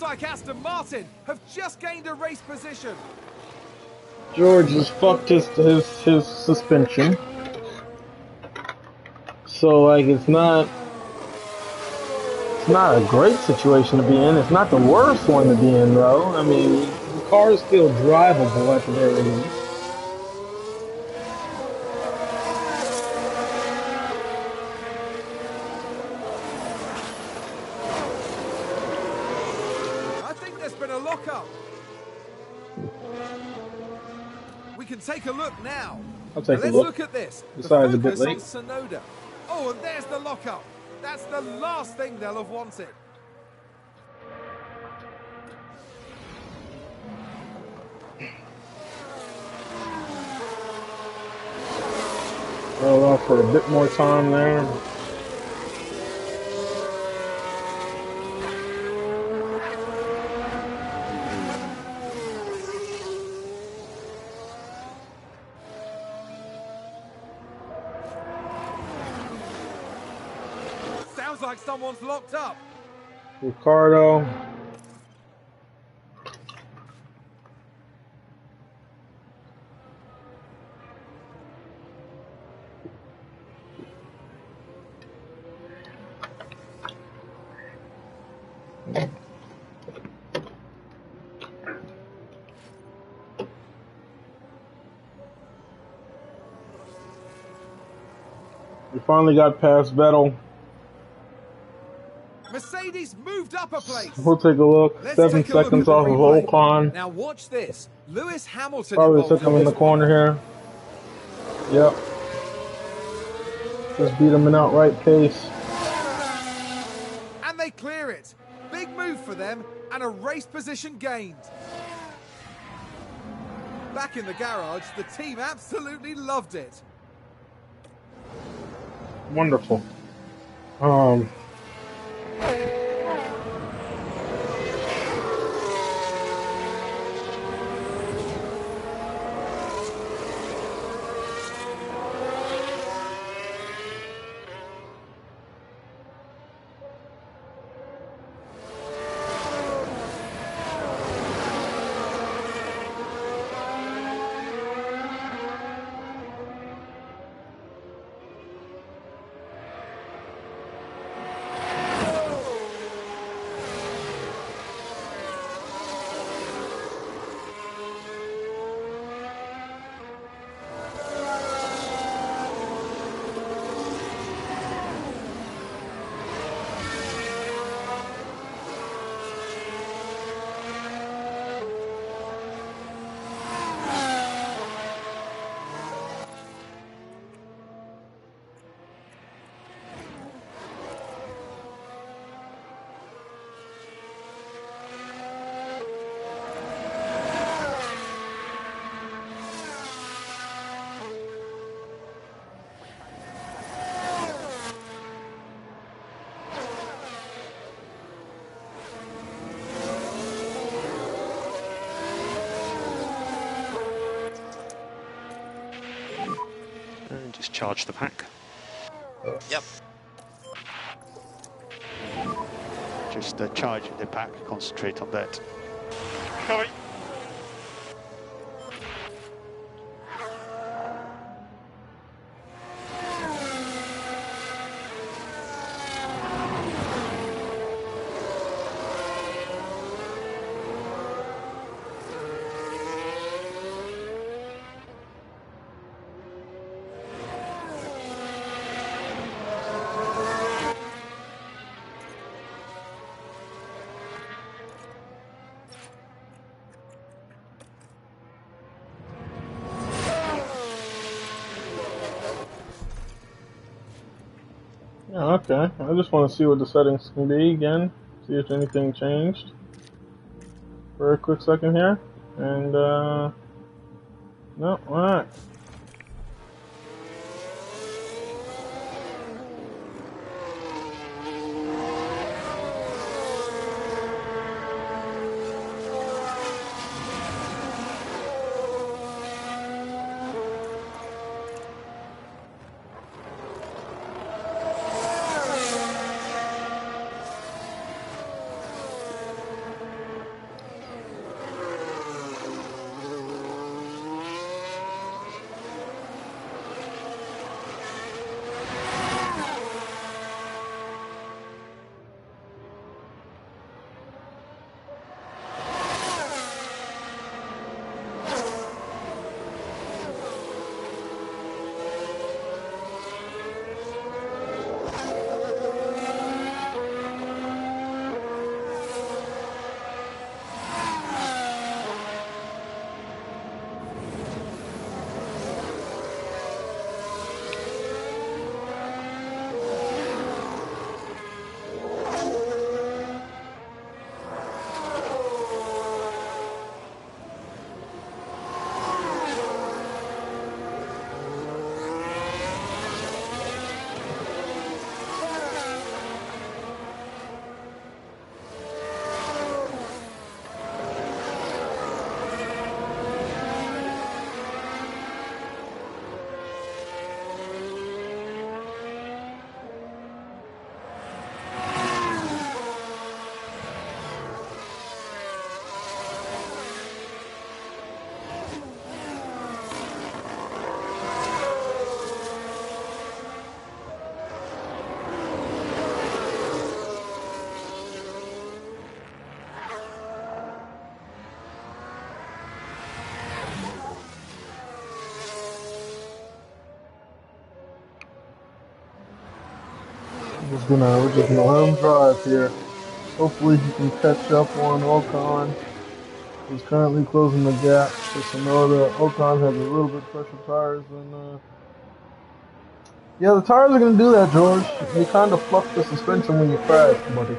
[SPEAKER 1] Like Aston Martin have just gained a race position.
[SPEAKER 2] George has fucked his suspension. So like it's not a great situation to be in. It's not the worst one to be in though. I mean, the car is still drivable at the very least.
[SPEAKER 1] We can take a look now.
[SPEAKER 2] I'll take a
[SPEAKER 1] Let's
[SPEAKER 2] look.
[SPEAKER 1] look at this.
[SPEAKER 2] Besides, a bit
[SPEAKER 1] on
[SPEAKER 2] late.
[SPEAKER 1] Sonoda. Oh, and there's the lockup. That's the last thing they'll have wanted.
[SPEAKER 2] Roll off for a bit more time there.
[SPEAKER 1] Sounds like someone's locked up.
[SPEAKER 2] Ricardo. We finally got past Vettel.
[SPEAKER 1] Mercedes moved up a place.
[SPEAKER 2] We'll take a look.
[SPEAKER 1] Let's
[SPEAKER 2] 7
[SPEAKER 1] take a look
[SPEAKER 2] seconds
[SPEAKER 1] at the
[SPEAKER 2] off of
[SPEAKER 1] replay.
[SPEAKER 2] Ocon.
[SPEAKER 1] Now watch this. Lewis Hamilton
[SPEAKER 2] Probably
[SPEAKER 1] involved
[SPEAKER 2] took him in
[SPEAKER 1] this
[SPEAKER 2] the corner here. Yep. Just beat him in outright pace.
[SPEAKER 1] And they clear it. Big move for them and a race position gained. Back in the garage, the team absolutely loved it.
[SPEAKER 2] Wonderful.
[SPEAKER 8] And just charge the pack.
[SPEAKER 6] Yep.
[SPEAKER 8] Just charging the pack, concentrate on that.
[SPEAKER 7] Coming.
[SPEAKER 2] Yeah, okay. I just want to see what the settings can be again. See if anything changed. For a quick second here. And, no, alright. we're just gonna let him drive here. Hopefully he can catch up on Ocon, who's currently closing the gap. Just to know that Ocon has a little bit fresher tires than. Yeah, the tires are gonna do that, George. They kind of fluff the suspension when you crash, buddy.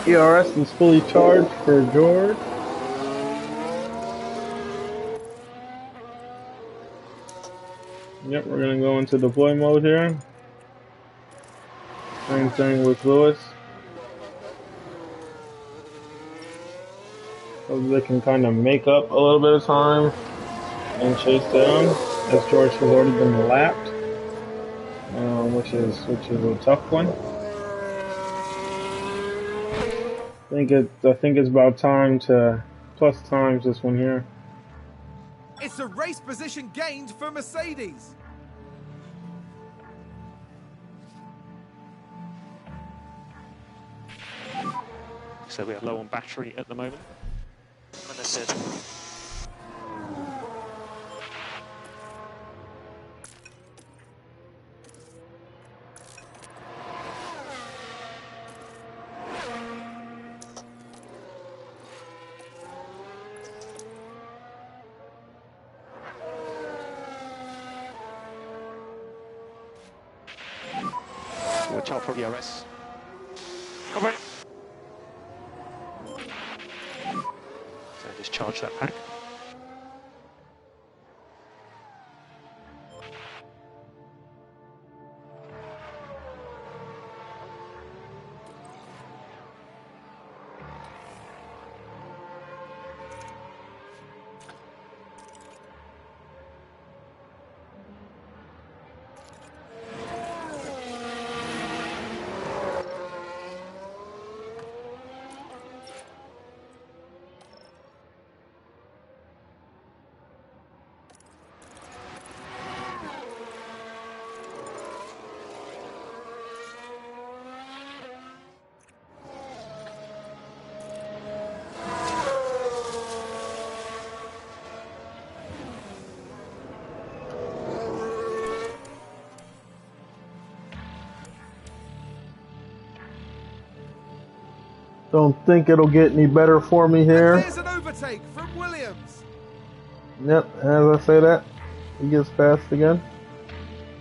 [SPEAKER 2] ERS is fully charged for George. Yep, we're gonna go into deploy mode here. Same thing with Lewis. So they can kind of make up a little bit of time and chase down, as George has already been lapped, which is a tough one. I think it's about time to plus times this one here.
[SPEAKER 1] It's a race position gained for Mercedes.
[SPEAKER 4] So we are low on battery at the moment.
[SPEAKER 6] Understood.
[SPEAKER 8] Watch out for ERS.
[SPEAKER 7] Copy.
[SPEAKER 4] So just charge that pack.
[SPEAKER 2] Don't think it'll get any better for me here.
[SPEAKER 1] There's an overtake from Williams.
[SPEAKER 2] Yep, as I say that, he gets past again.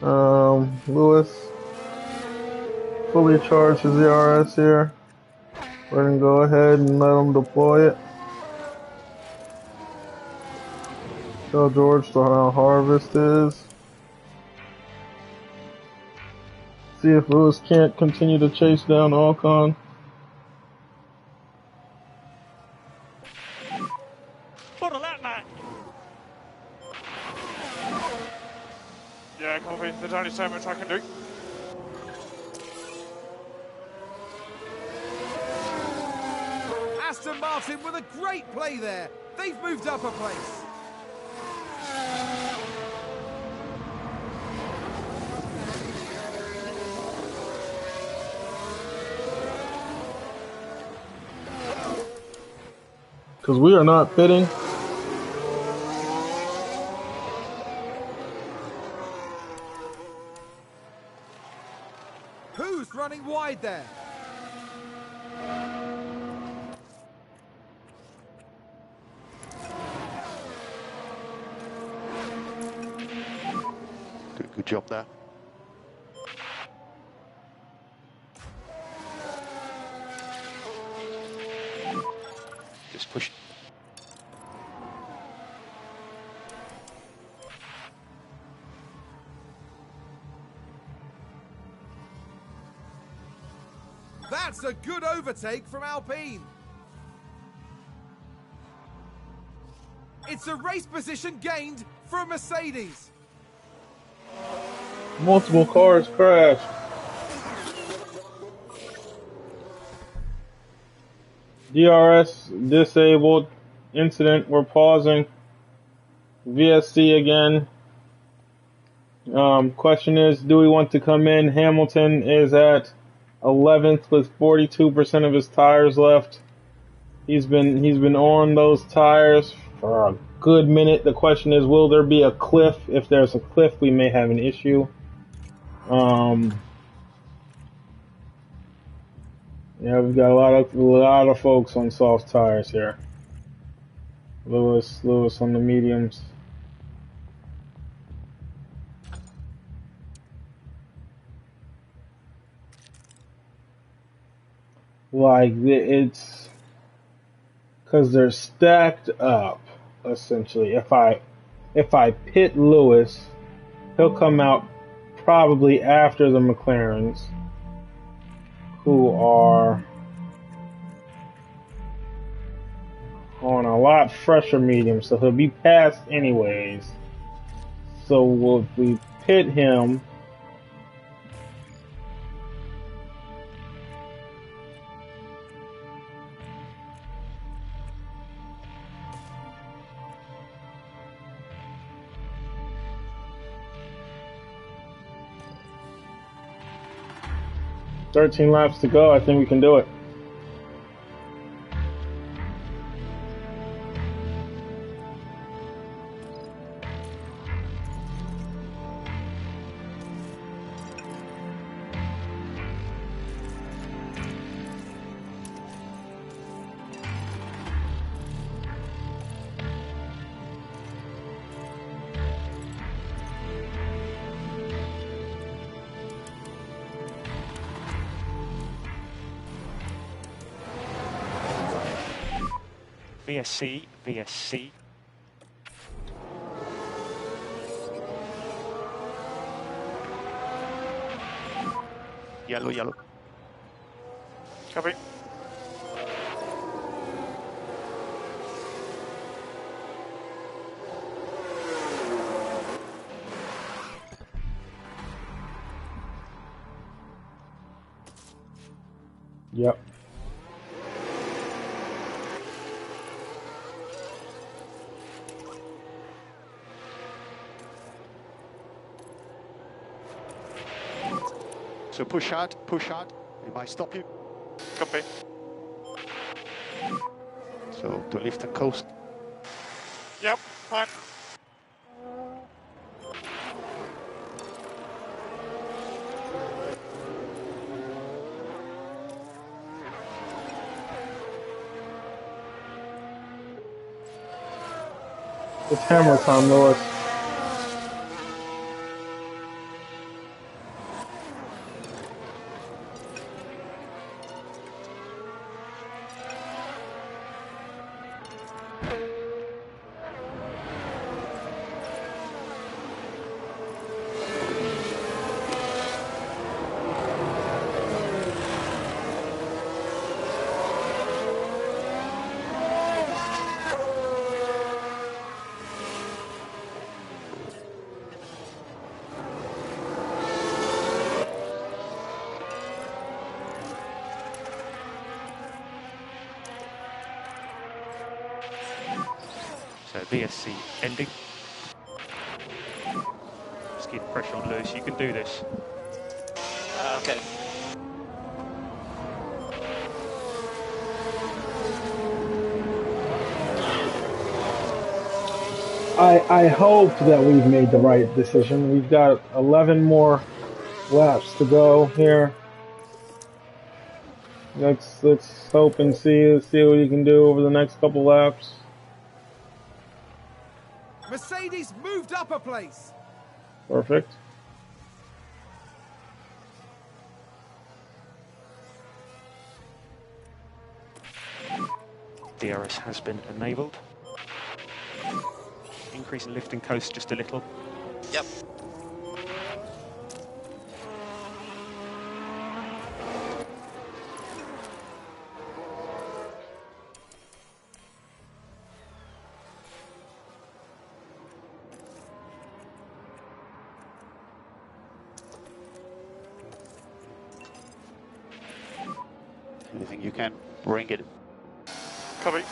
[SPEAKER 2] Lewis fully charged his ERS here. We're gonna go ahead and let him deploy it. Tell George how harvest is. See if Lewis can't continue to chase down Ocon.
[SPEAKER 7] What a lap, Matt. Yeah, copy. There's only so much I can do.
[SPEAKER 1] Aston Martin with a great play there. They've moved up a place.
[SPEAKER 2] Because we are not pitting.
[SPEAKER 1] Who's running wide there?
[SPEAKER 8] Good job there. Just push.
[SPEAKER 1] That's a good overtake from Alpine. It's a race position gained for Mercedes.
[SPEAKER 2] Multiple cars crashed. DRS disabled. Incident. We're pausing. VSC again. Question is, do we want to come in? Hamilton is at 11th with 42% of his tires left. He's been on those tires for a good minute. The question is, will there be a cliff? If there's a cliff, we may have an issue. Yeah, we've got a lot of folks on soft tires here. Lewis on the mediums. Like, it's because they're stacked up, essentially. If I pit Lewis, he'll come out probably after the McLarens, who are on a lot fresher medium, so he'll be passed anyways. So if we pit him, $13 laps to go. I think we can do it.
[SPEAKER 4] VSC, VSC.
[SPEAKER 8] Yellow.
[SPEAKER 7] Copy.
[SPEAKER 2] Yep.
[SPEAKER 8] So push hard. It might stop you.
[SPEAKER 7] Copy.
[SPEAKER 8] So to lift and coast.
[SPEAKER 7] Yep, fine.
[SPEAKER 2] It's hammer time, Lewis.
[SPEAKER 4] So VSC ending. Just keep the pressure on Lewis. You can do this.
[SPEAKER 6] Okay.
[SPEAKER 2] I hope that we've made the right decision. We've got 11 more laps to go here. Let's hope and see what you can do over the next couple laps.
[SPEAKER 1] Mercedes moved up a place.
[SPEAKER 2] Perfect.
[SPEAKER 4] DRS has been enabled. Increase in lift and coast just a little.
[SPEAKER 6] Yep.
[SPEAKER 8] Anything you can, bring it.
[SPEAKER 7] Copy.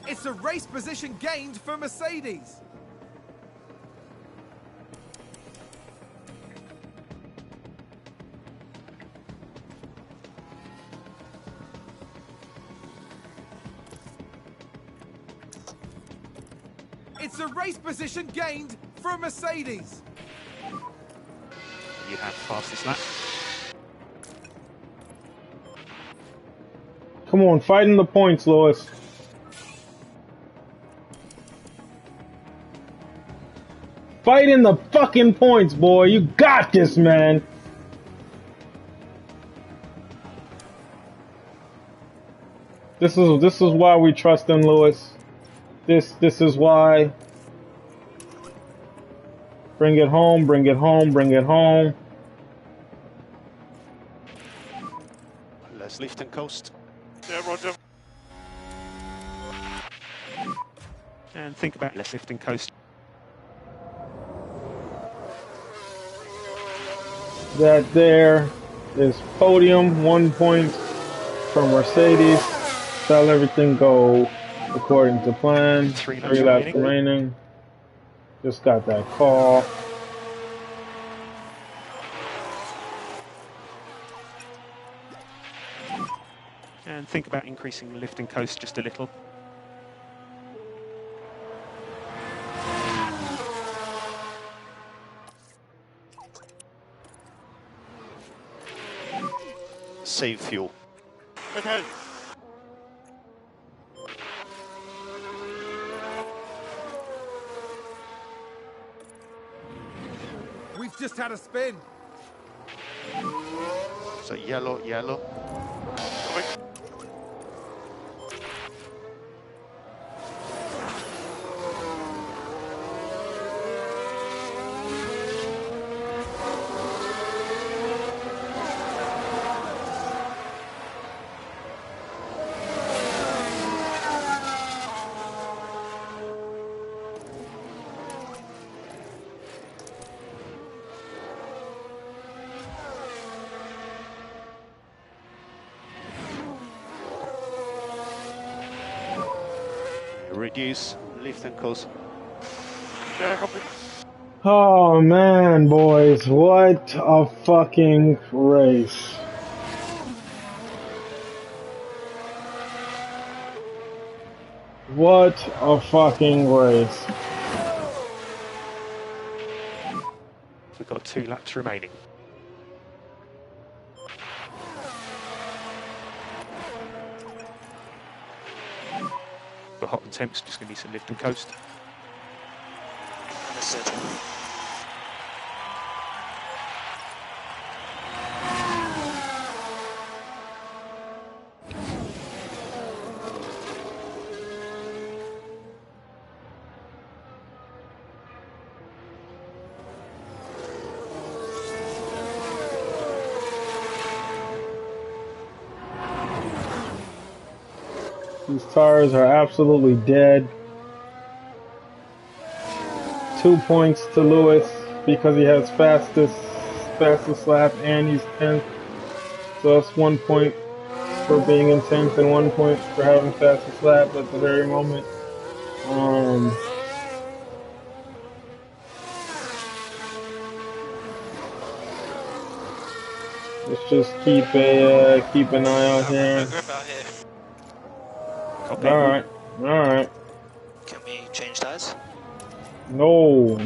[SPEAKER 1] It's a race position gained for Mercedes. It's a race position gained for Mercedes.
[SPEAKER 4] You have fastest lap.
[SPEAKER 2] Come on, fight in the points, Lewis. Fight in the fucking points, boy. You got this, man. This is why we trust in Lewis. This is why. Bring it home, bring it home, bring it home.
[SPEAKER 8] Let's lift and coast.
[SPEAKER 7] Yeah, roger.
[SPEAKER 4] And think about let's lift and coast.
[SPEAKER 2] That there is podium, 1 point for Mercedes. Shall everything go according to plan?
[SPEAKER 4] 3
[SPEAKER 2] 3 laps remaining. Just got that call.
[SPEAKER 4] And think about increasing the lift and coast just a little.
[SPEAKER 8] Save fuel.
[SPEAKER 7] Okay.
[SPEAKER 1] We've just had a spin.
[SPEAKER 8] So yellow, yellow.
[SPEAKER 7] Copy.
[SPEAKER 8] Reduce, lift and coast.
[SPEAKER 7] Yeah, copy.
[SPEAKER 2] Oh man, boys, what a fucking race. What a fucking race.
[SPEAKER 4] We've got 2 laps remaining. For hot and temps, just going to be some lift and coast.
[SPEAKER 6] Understood.
[SPEAKER 2] These tires are absolutely dead. 2 points to Lewis because he has fastest lap and he's 10th. So that's 1 point for being in 10th and 1 point for having fastest lap at the very moment. Let's just keep an eye out here.
[SPEAKER 6] Grip out here.
[SPEAKER 4] Copy.
[SPEAKER 2] All right.
[SPEAKER 6] Can we change tires?
[SPEAKER 2] No.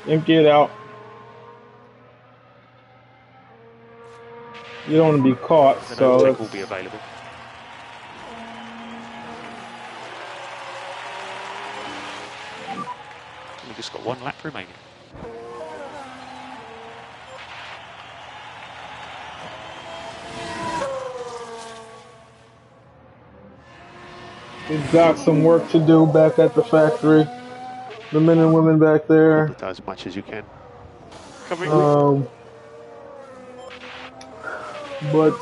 [SPEAKER 2] Empty it out. You don't want to be caught,
[SPEAKER 4] The
[SPEAKER 2] so
[SPEAKER 4] no-take will be available. We've just got 1 lap remaining.
[SPEAKER 2] We've got some work to do back at the factory. The men and women back there.
[SPEAKER 8] As much as you can.
[SPEAKER 2] But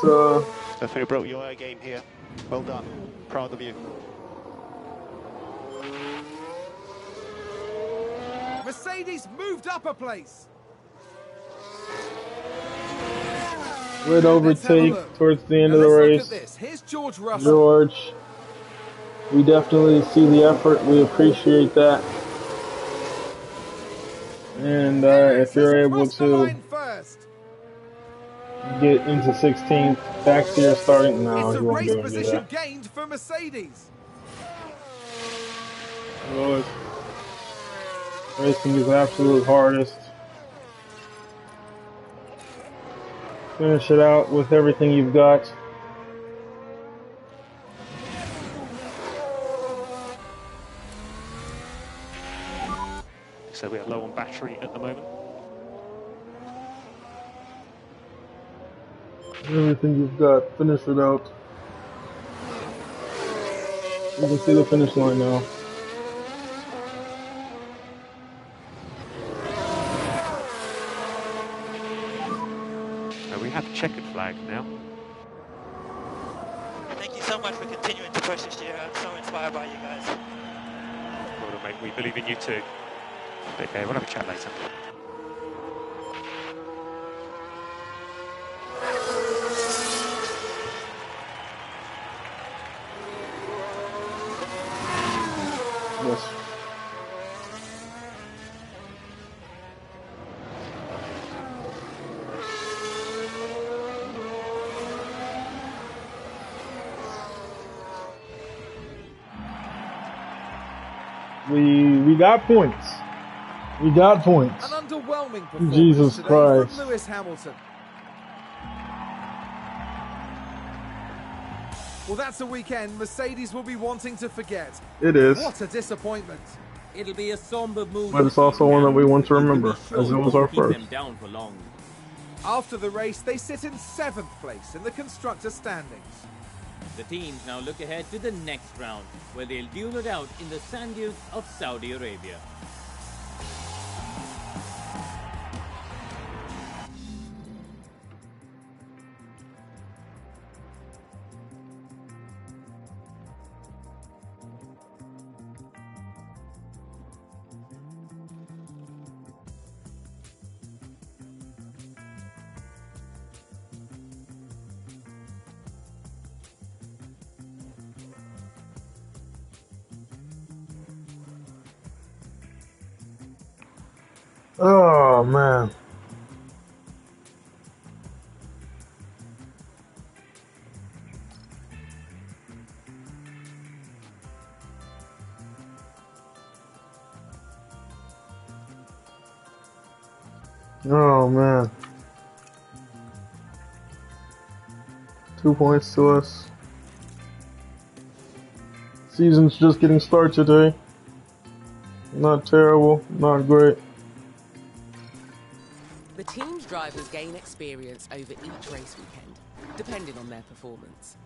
[SPEAKER 8] Definitely broke your air game here. Well done. Proud of you.
[SPEAKER 1] Mercedes moved up a place.
[SPEAKER 2] great overtake towards the end of the race.
[SPEAKER 1] Here's George Russell.
[SPEAKER 2] George, we definitely see the effort. We appreciate that. And if you're able to get into 16th, back to your starting now, you won't be able to do that.
[SPEAKER 1] Gained for Mercedes.
[SPEAKER 2] Lewis, racing is absolute hardest. Finish it out with everything you've got.
[SPEAKER 4] So we are low on battery at the moment.
[SPEAKER 2] Everything you've got, finish it out. You can see the finish line now.
[SPEAKER 4] We have a checkered flag now.
[SPEAKER 6] Thank you so much for continuing to push this year. I'm so inspired by you guys.
[SPEAKER 4] Well done, mate. We believe in you too. Okay, we'll have a chat later.
[SPEAKER 2] Yes. We got points. We got points.
[SPEAKER 1] An underwhelming performance
[SPEAKER 2] Jesus
[SPEAKER 1] today
[SPEAKER 2] Christ.
[SPEAKER 1] from Lewis Hamilton. Well, that's a weekend Mercedes will be wanting to forget.
[SPEAKER 2] It is.
[SPEAKER 1] What a disappointment.
[SPEAKER 5] It'll be a somber mood.
[SPEAKER 2] But it's also one that we want to remember, as it was our
[SPEAKER 5] Keep
[SPEAKER 2] first.
[SPEAKER 5] them down for long.
[SPEAKER 1] After the race, they sit in 7th place in the constructor standings.
[SPEAKER 5] The teams now look ahead to the next round, where they'll duel it out in the sand dunes of Saudi Arabia.
[SPEAKER 2] Oh, man. Oh, man. 2 points to us. Season's just getting started today. Not terrible, not great.
[SPEAKER 3] The team's drivers gain experience over each race weekend, depending on their performance.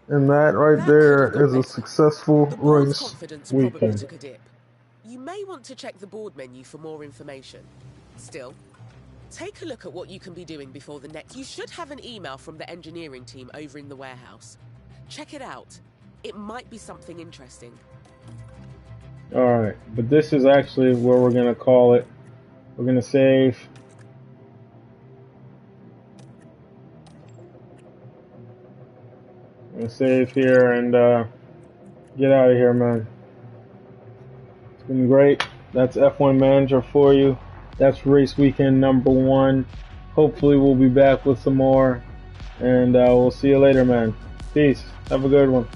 [SPEAKER 2] And that right there is a successful race
[SPEAKER 3] Confidence probably
[SPEAKER 2] weekend.
[SPEAKER 3] took a dip. You may want to check the board menu for more information. Still, take a look at what you can be doing before the next. You should have an email from the engineering team over in the warehouse. Check it out. It might be something interesting.
[SPEAKER 2] Alright, but this is actually where we're going to call it. We're going to save. I'm going to save here and get out of here, man. It's been great. That's F1 Manager for you. That's race weekend #1. Hopefully we'll be back with some more. And we'll see you later, man. Peace. Have a good one.